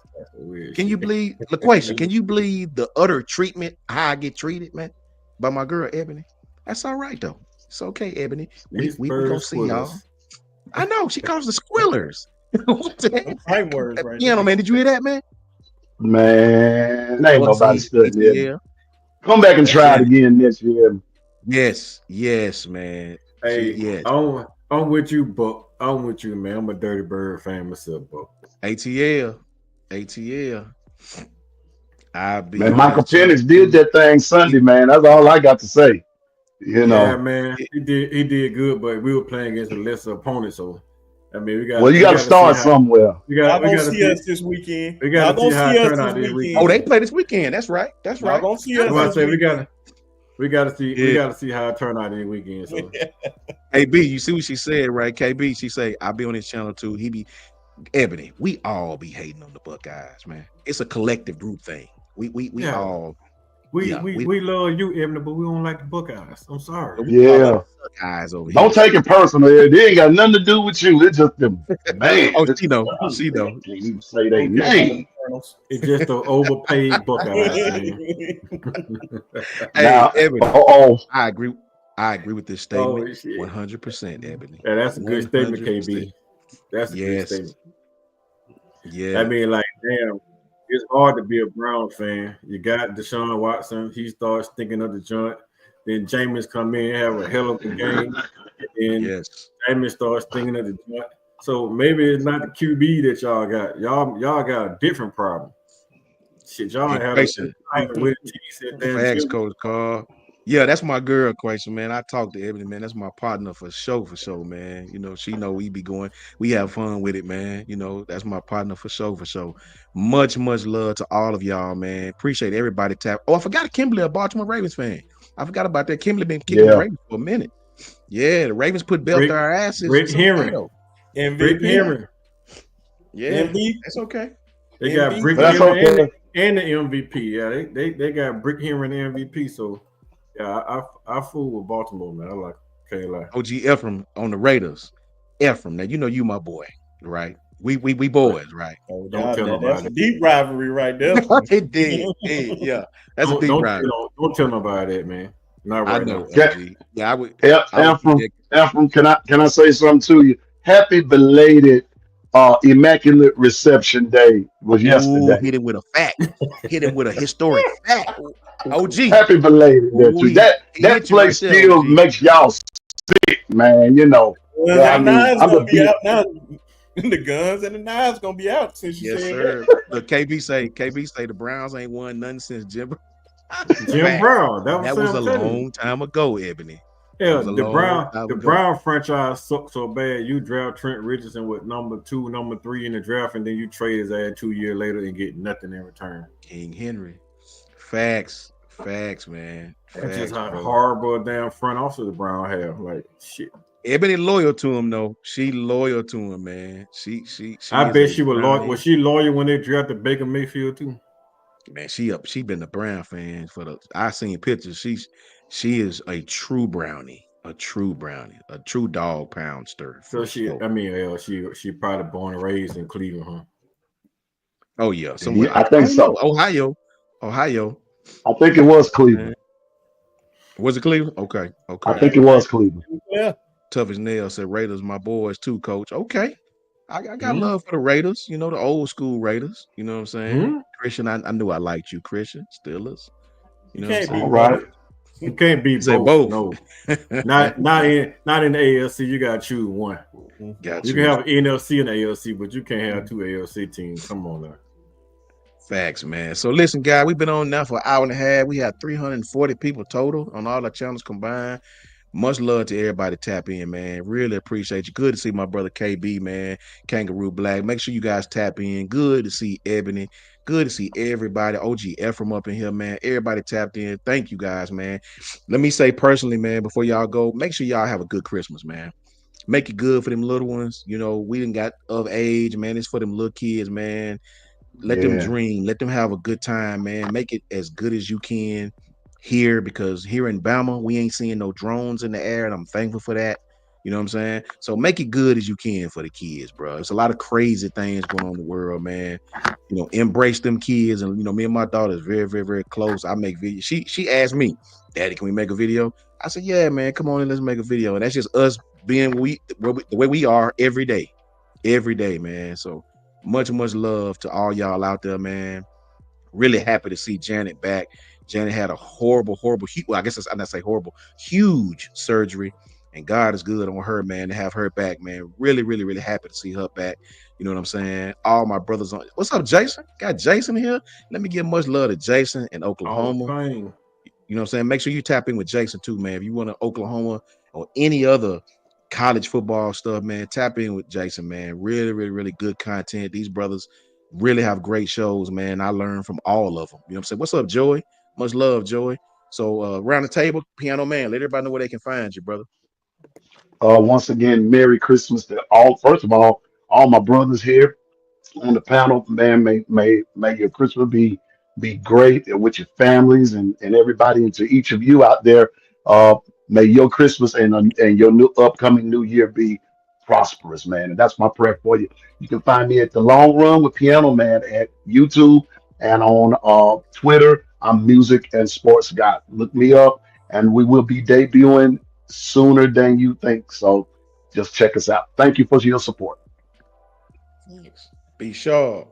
Can you believe, LaQuasia, can you believe the utter treatment, how I get treated, man, by my girl, Ebony? That's all right, though. It's okay, Ebony. We gonna see y'all. I know, she calls the squillers. What the heck? Right, piano, man, did you hear that, man? Man, ain't nobody studying it. Come back and try it again next year. Yes, man. Hey, I'm with you, Buck. I'm with you, man. I'm a Dirty Bird fan myself, Buck. ATL. Man, Michael Penix did that thing Sunday, man. That's all I got to say. Yeah, man, he did good, but we were playing against a lesser opponent, so I mean, you got to start somewhere. Y'all gonna see us this weekend. We got to see how it turn out this weekend. Oh, they play this weekend. That's right. Y'all gonna see us. We got to see how it turn out this weekend. So. KB, you see what she said, right? KB, she say, I'll be on his channel too. He be Ebony. We all be hating on the Buckeyes, man. It's a collective group thing. We all We Yeah, we we love you, Ebony, but we don't like the Buckeyes. I'm sorry. we all like Yeah. guys over Don't here. take it personal. It ain't got nothing to do with you. It's just them, man. Oh, It's, she know. I She know. can't even say their Don't care about them name. Colonels. It's just the overpaid Buckeyes, man. Hey, Now, Ebony, oh, I agree. I agree with this statement. Oh shit. 100%, Ebony. Yeah, that's a good statement, 100%. KB. That's a good Yes. statement. Yeah. I mean, like, damn, it's hard to be a Brown fan. You got Deshaun Watson. He starts thinking of the joint. Then Jameis come in, have a hell of a game. And Yes. Jameis starts thinking of the joint. So maybe it's not the QB that y'all got. Y'all got a different problem. Shit, y'all Hey, had a Quason. with he said damn Facts, Jim. Coach Carl. Yeah, that's my girl, Quason, man. I talked to Ebony, man. That's my partner for sure, man. You know, she know we be going. We have fun with it, man. You know, that's my partner for sure. Much love to all of y'all, man. Appreciate everybody tap. Oh, I forgot Kimberly, a Baltimore Ravens fan. I forgot about that. Kimberly been kicking the yeah. Ravens for a minute. Yeah, the Ravens put belt Rick- to our asses. Rick It's okay, Henry. though. Brick MVP. Henry. Yeah, MVP. that's okay. They got MVP. Brick That's Henry okay. and the MVP. Yeah, they got Brick Henry and the MVP. So yeah, I fool with Baltimore, man. I like can't lie. OG Ephraim on the Raiders. Ephraim, now you know you my boy, right? We boys, right? Oh, Don't God, tell that's nobody. a deep rivalry right there. It did. Hey, yeah, that's a deep ride. Don't tell nobody that, man. Not I right know, now. OG. Yeah, I would. Ephraim, Yeah, can I say something to you? Happy belated Immaculate Reception Day was ooh, yesterday. hit him with a fact. Hit him with a historic fact. OG. Happy belated there Ooh, too. he That hit you right place there, still OG. makes y'all sick, man. You know. Guns I and the mean, knives I'm gonna the be out now. The guns and the knives gonna be out since you Yes, said sir. The KB say the Browns ain't won nothing since Jim. Jim Fact. Brown. That was a I'm telling you. long time ago, Ebony. That Yeah, was a the long time the ago. Brown franchise sucked so bad. You draft Trent Richardson with number 2, number 3 in the draft, and then you trade his ass 2 years later and get nothing in return. King Henry. Facts, man. That's Facts, just how bro. horrible a damn front office the Brown have. Like shit. Ebony loyal to him though. She loyal to him, man. She I is bet a she was Brownie. loyal. Was she loyal when they drafted Baker Mayfield too? Man, she been a Brown fan for the. I seen pictures. She is a true brownie, a true dog poundster. So For sure. she probably born and raised in Cleveland, huh? Oh yeah, somewhere. I think so. Ohio. I think it was Cleveland. Was it Cleveland? Okay. I think it was Cleveland. yeah. Tough as nails said Raiders, my boys too, coach. Okay. I got Mhm. love for the Raiders, you know, the old school Raiders. You know what I'm saying? Mhm. Christian, I knew I liked you, Christian. Steelers. You know what I'm Can't saying? be All right. You can't be Say both. both. No, not in the ALC. You gotta choose one. Got You can have NFC and ALC, but you can't have 2 ALC teams. Come on now. Facts, man. So listen, guys, we've been on now for an hour and a half. We had 340 people total on all our channels combined. Much love to everybody tap in, man. Really appreciate you. Good to see my brother KB, man. Kangaroo Black. Make sure you guys tap in. Good to see Ebony. Good to see everybody. OG Ephraim up in here, man. Everybody tapped in. Thank you guys, man. Let me say personally, man, before y'all go, make sure y'all have a good Christmas, man. Make it good for them little ones. You know, we didn't got of age, man. It's for them little kids, man. Let them Yeah. dream. Let them have a good time, man. Make it as good as you can here, because here in Bama, we ain't seeing no drones in the air, and I'm thankful for that. You know what I'm saying? So make it good as you can for the kids, bro. It's a lot of crazy things going on in the world, man. You know, embrace them kids. And, you know, me and my daughter is very, very, very close. I make videos. She asked me, Daddy, can we make a video? I said, yeah, man, come on and let's make a video. And that's just us being the way we are every day, man. So much love to all y'all out there, man. Really happy to see Janet back. Janet had a horrible, well, I guess I'm not say horrible, huge surgery, and God is good on her, man, to have her back, man. Really happy to see her back. You know what I'm saying? All my brothers on. What's up, Jason? Got Jason here. Let me give much love to Jason in Oklahoma. You know what I'm saying? Make sure you tap in with Jason too, man. If you want to Oklahoma or any other college football stuff, man, tap in with Jason, man. Really good content. These brothers really have great shows, man. I learned from all of them. You know what I'm saying? What's up, Joey? Much love, Joey. So around the table, Piano Man, let everybody know where they can find you, brother. Once again, Merry Christmas to all. First of all my brothers here on the panel, man. May your Christmas be Be great with your families and everybody, and to each of you out there. Uh, may your Christmas and your new upcoming new year be prosperous, man. And that's my prayer for you. You can find me at the Long Run with Piano Man at YouTube and on Twitter. I'm Music and Sports Guy. Look me up, and we will be debuting sooner than you think. So just check us out. Thank you for your support. Thanks. Be sure.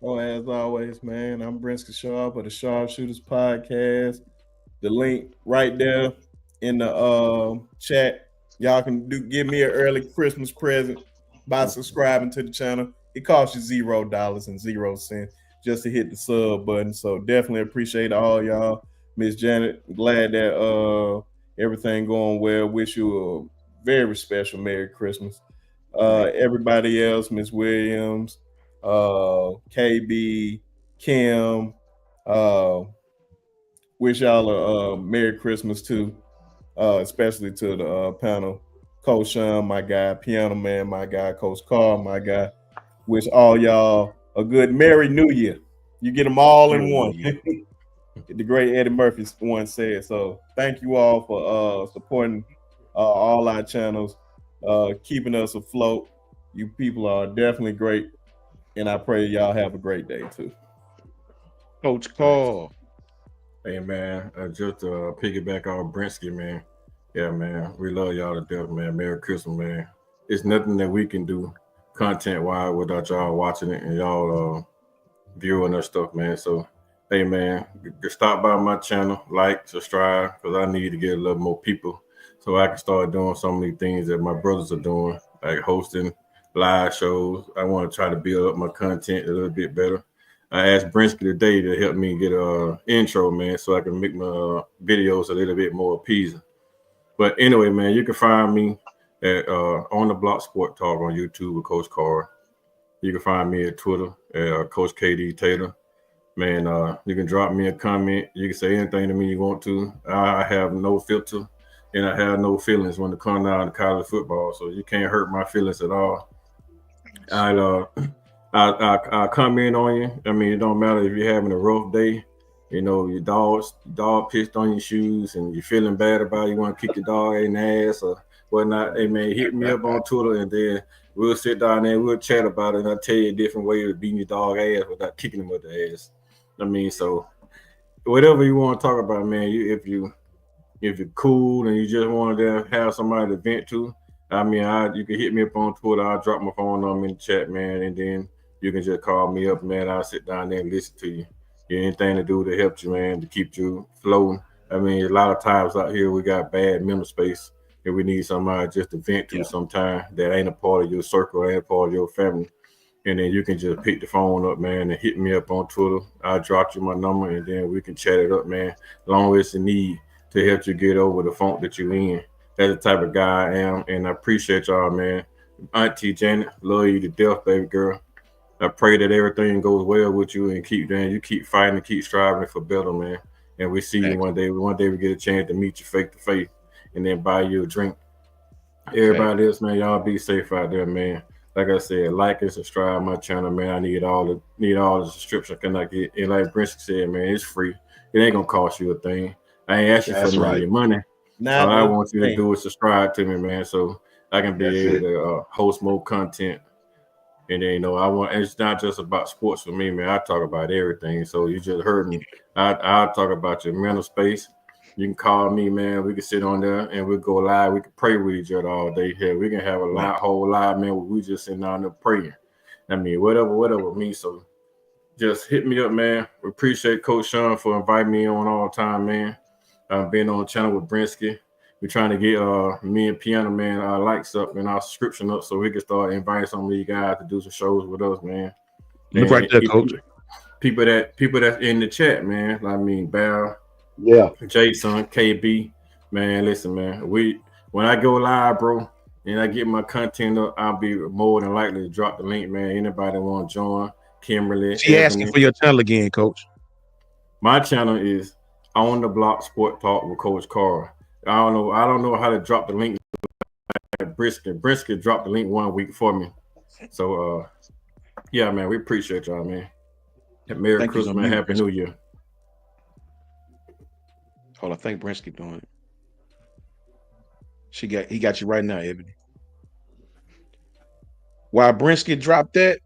Oh, as always, man, I'm Brinska Sharp of the Sharpshooters Podcast. The link right there in the chat. Y'all can give me an early Christmas present by subscribing to the channel. It costs you $0.00 just to hit the sub button. So definitely appreciate all y'all. Miss Janet, glad that everything going well. Wish you a very special Merry Christmas. Everybody else, Miss Williams, KB, Kim, wish y'all a Merry Christmas too, especially to the panel. Coach Sean, my guy, Piano Man, my guy, Coach Carl, my guy. Wish all y'all a good Merry New Year. You get them all in one. The great Eddie Murphy once said. So thank you all for supporting all our channels, keeping us afloat. You people are definitely great. And I pray y'all have a great day too. Coach Carl. Hey man, just piggyback on Brinsky, man. Yeah, man, we love y'all to death, man. Merry Christmas, man. It's nothing that we can do content-wise without y'all watching it and y'all viewing our stuff, man. So, hey, man, stop by my channel, like, subscribe, because I need to get a little more people so I can start doing so many things that my brothers are doing, like hosting live shows. I want to try to build up my content a little bit better. I asked Brinsky today to help me get a intro, man, so I can make my videos a little bit more appeasing. But anyway, man, you can find me at On the Block Sport Talk on YouTube with Coach Carr. You can find me at Twitter at Coach KD Taylor. Man, you can drop me a comment. You can say anything to me you want to. I have no filter and I have no feelings when it comes down to college football, so you can't hurt my feelings at all. I comment on you. I mean, it don't matter if you're having a rough day. You know, your dog pissed on your shoes and you're feeling bad about it. You want to kick your dog in the ass or whatnot. Hey, man, hit me up on Twitter and then we'll sit down there and we'll chat about it. And I'll tell you a different way of beating your dog ass without kicking him with the ass. I mean, so whatever you want to talk about, man, if you're cool and you just want to have somebody to vent to, I mean, you can hit me up on Twitter. I'll drop my phone number in the chat, man, and then you can just call me up, man. I'll sit down there and listen to you. Get anything to do to help you, man, to keep you flowing. I mean, a lot of times out here we got bad mental space and we need somebody just to vent to sometime that ain't a part of your circle, ain't a part of your family. And then you can just pick the phone up, man, and hit me up on Twitter. I'll drop you my number and then we can chat it up, man, as long as it's a need to help you get over the funk that you're in. That's the type of guy I am, and I appreciate y'all, man. Auntie Janet, love you to death, baby girl. I pray that everything goes well with you and you keep fighting and keep striving for better, man. And we see you one day. One day we get a chance to meet you face to face and then buy you a drink. Everybody else, man, y'all be safe out there, man. Like I said, like and subscribe my channel, man. I need all the subscription can I get. And like Brinsky said, man, it's free. It ain't gonna cost you a thing. I ain't asking for none of your money. All I want you to do is subscribe to me, man, so I can be able to host more content. And then, it's not just about sports for me, man. I talk about everything. So you just heard me. I talk about your mental space. You can call me, man. We can sit on there and we'll go live. We can pray with each other all day here. We can have a whole live, man, where we just sitting down there praying. I mean, whatever me. So just hit me up, man. We appreciate Coach Sean for inviting me on all the time, man. I've been on the channel with Brinsky. We're trying to get me and Piano Man our likes up and our subscription up so we can start inviting some of you guys to do some shows with us, man. Look right there, Coach. People that's in the chat, man. I mean, Bal, Jason, KB, man. Listen, man. When I go live, bro, and I get my content up, I'll be more than likely to drop the link, man. Anybody want to join? Kimberly. She asking for your channel again, Coach. My channel is On the Block Sport Talk with Coach Carr. I don't know how to drop the link. Brinsky dropped the link 1 week for me. So yeah, man, we appreciate y'all, man. Merry Thank you so Christmas and much. Happy New Year. Hold on, I think Brinsky doing it. He got you right now, Ebony. While Brinsky dropped that,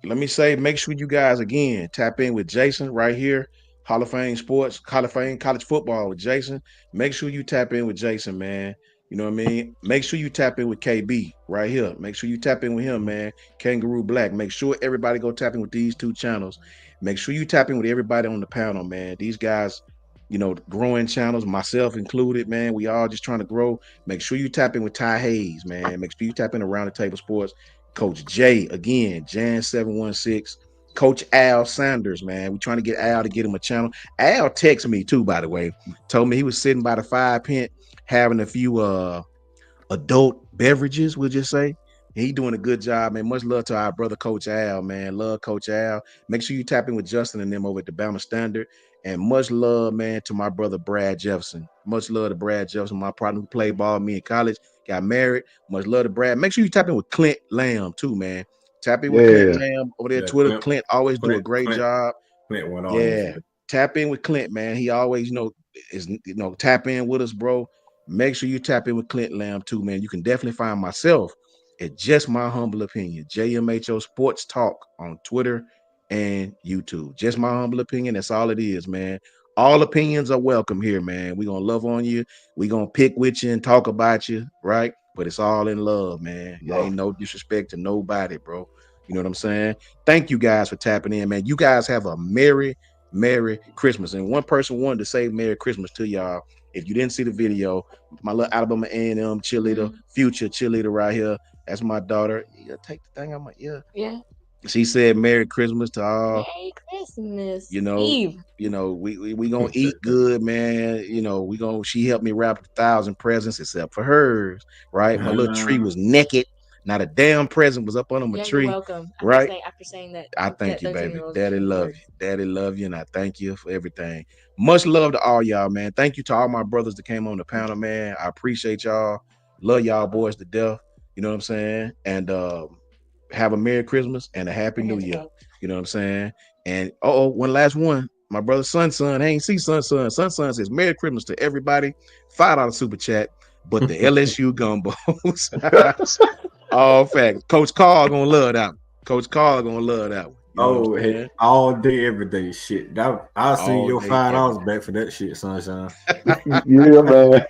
let me say, make sure you guys again tap in with Jason right here. Hall of Fame Sports, Hall of Fame College Football with Jason. Make sure you tap in with Jason, man. You know what I mean? Make sure you tap in with KB right here. Make sure you tap in with him, man. Kangaroo Black. Make sure everybody go tap in with these two channels. Make sure you tap in with everybody on the panel, man. These guys, you know, growing channels, myself included, man. We all just trying to grow. Make sure you tap in with Ty Hayes, man. Make sure you tap in Around the Table Sports. Coach Jay, again, Jan716. Coach Al Sanders, man. We trying to get Al to get him a channel. Al texted me too, by the way. Told me he was sitting by the 5 pent having a few adult beverages, we'll just say. He doing a good job, man. Much love to our brother Coach Al, man. Love Coach Al. Make sure you tap in with Justin and them over at the Bama Standard. And much love, man, to my brother Brad Jefferson. Much love to Brad Jefferson, my partner who played ball with me in college, got married. Much love to Brad. Make sure you tap in with Clint Lamb too, man. Tap in with Clint Lamb over there, Twitter. Clint always do a great job. Clint went on. Yeah, tap in with Clint, man. He always, tap in with us, bro. Make sure you tap in with Clint Lamb too, man. You can definitely find myself at Just My Humble Opinion, JMHO Sports Talk on Twitter and YouTube. Just My Humble Opinion. That's all it is, man. All opinions are welcome here, man. We're going to love on you. We're going to pick with you and talk about you, right? But it's all in love, man. There ain't no disrespect to nobody, bro. You know what I'm saying? Thank you guys for tapping in, man. You guys have a Merry Christmas. And one person wanted to say Merry Christmas to y'all. If you didn't see the video, my little Alabama A&M cheerleader, future cheerleader right here. That's my daughter. You gotta take the thing out my ear. Yeah. She said Merry Christmas to all. Merry Christmas. You know, Eve. we gonna eat good, man. You know, she helped me wrap 1,000 presents except for hers, right? My little tree was naked. Not a damn present was up under my tree. You're welcome. Right? After saying that. I thank you, baby. Daddy love you. Daddy love you, and I thank you for everything. Much love to all y'all, man. Thank you to all my brothers that came on the panel, man. I appreciate y'all. Love y'all boys to death. You know what I'm saying? And have a Merry Christmas and a Happy New Year. You know what I'm saying? And one last one. My brother Son, I ain't see Son. Son says Merry Christmas to everybody. $5 super chat. But the LSU gumbos. All facts. Coach Carl gonna love that one. Coach Carl gonna love that one. You know hey, all day, every day, shit. I'll send you your $5 back for that shit, Sunshine. Yeah, man.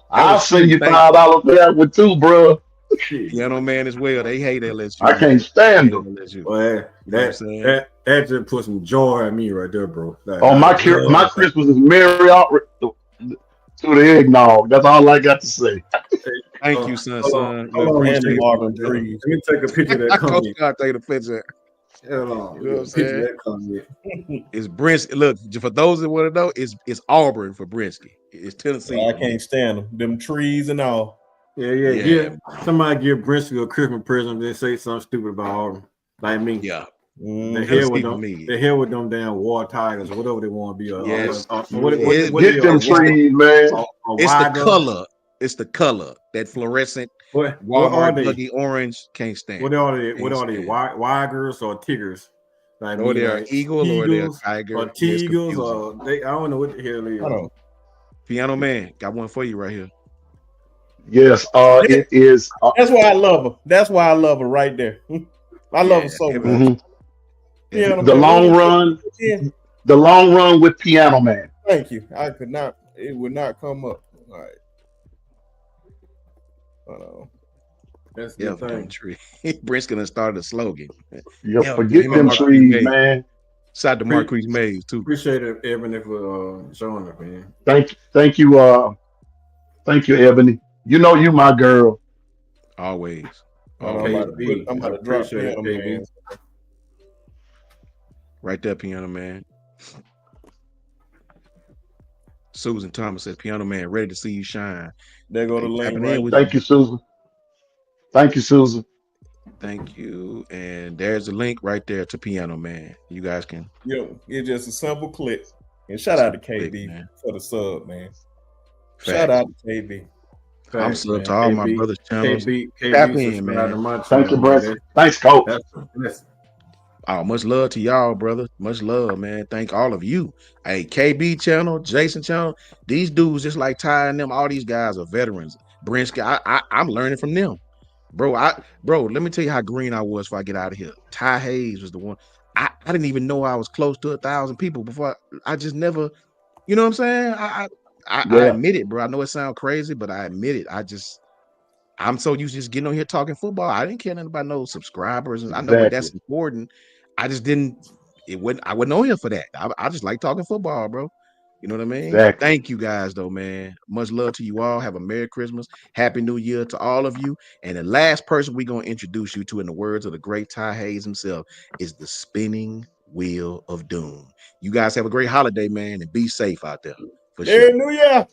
I'll send you $5 for that one too, bro. Piano Man as well. They hate LSU. I can't stand them. Well, that just put some joy in me right there, bro. Like, my Christmas is merry to the eggnog. That's all I got to say. Thank you, son. Let me take a picture of that comment. I'll take a picture. Hold on. You know what I'm saying? That comment. It's Brinsky. Look, for those that want to know, it's Auburn for Brinsky. It's Tennessee. I can't stand them trees and all. Yeah. Somebody give Brinsky a Christmas present, then say something stupid about Auburn. Like me. Yeah. The hell with them damn War Tigers, whatever they want to be. Get them trees, man. It's the color. It's the color. That fluorescent Walmart buggy orange. Can't stand. What are they? Wigers or Tigers? Like or they're eagle or they're tiger. Or Tigers or they. I don't know what the hell they are. Piano Man, got one for you right here. Yes, it is. That's why I love her. That's why I love her right there. I love her so much. Mm-hmm. The long run with Piano Man. Thank you. It would not come up. All right. That's the thing. Brink's gonna start a slogan. Forget them trees, man. Shout out to Marquise Mays too. Appreciate it, Ebony, for showing up, man. Thank you, Ebony. You know you my girl. Always. I'm about to drop Piano Man. Right there, Piano Man. Susan Thomas says, Piano Man, ready to see you shine. There go the link. Thank you, Susan. Thank you, Susan. Thank you. And there's the link right there to Piano Man. You guys can. It's just a simple click. And shout out to KB for the sub, man. Shout out to KB. I'm sub to all my brothers' channels. KB, Tap in, man. Thank you, brother. Thanks, Coach. Oh, much love to y'all, brother. Much love, man. Thank all of you. Hey, KB channel, Jason channel. These dudes, just like Ty and them, all these guys are veterans. Brinsky, I'm learning from them. Bro, let me tell you how green I was before I get out of here. Ty Hayes was the one. I didn't even know I was close to 1,000 people before. I just never, you know what I'm saying? I Yeah. admit it, bro. I know it sounds crazy, but I admit it. I'm so used to just getting on here talking football. I didn't care nothing about no subscribers, and I know that that's Exactly. important. I just didn't. I wasn't on here for that. I just like talking football, bro. You know what I mean? Exactly. Thank you guys, though, man. Much love to you all. Have a Merry Christmas, Happy New Year to all of you. And the last person we're gonna introduce you to, in the words of the great Ty Hayes himself, is the spinning wheel of doom. You guys have a great holiday, man, and be safe out there for sure. Hallelujah.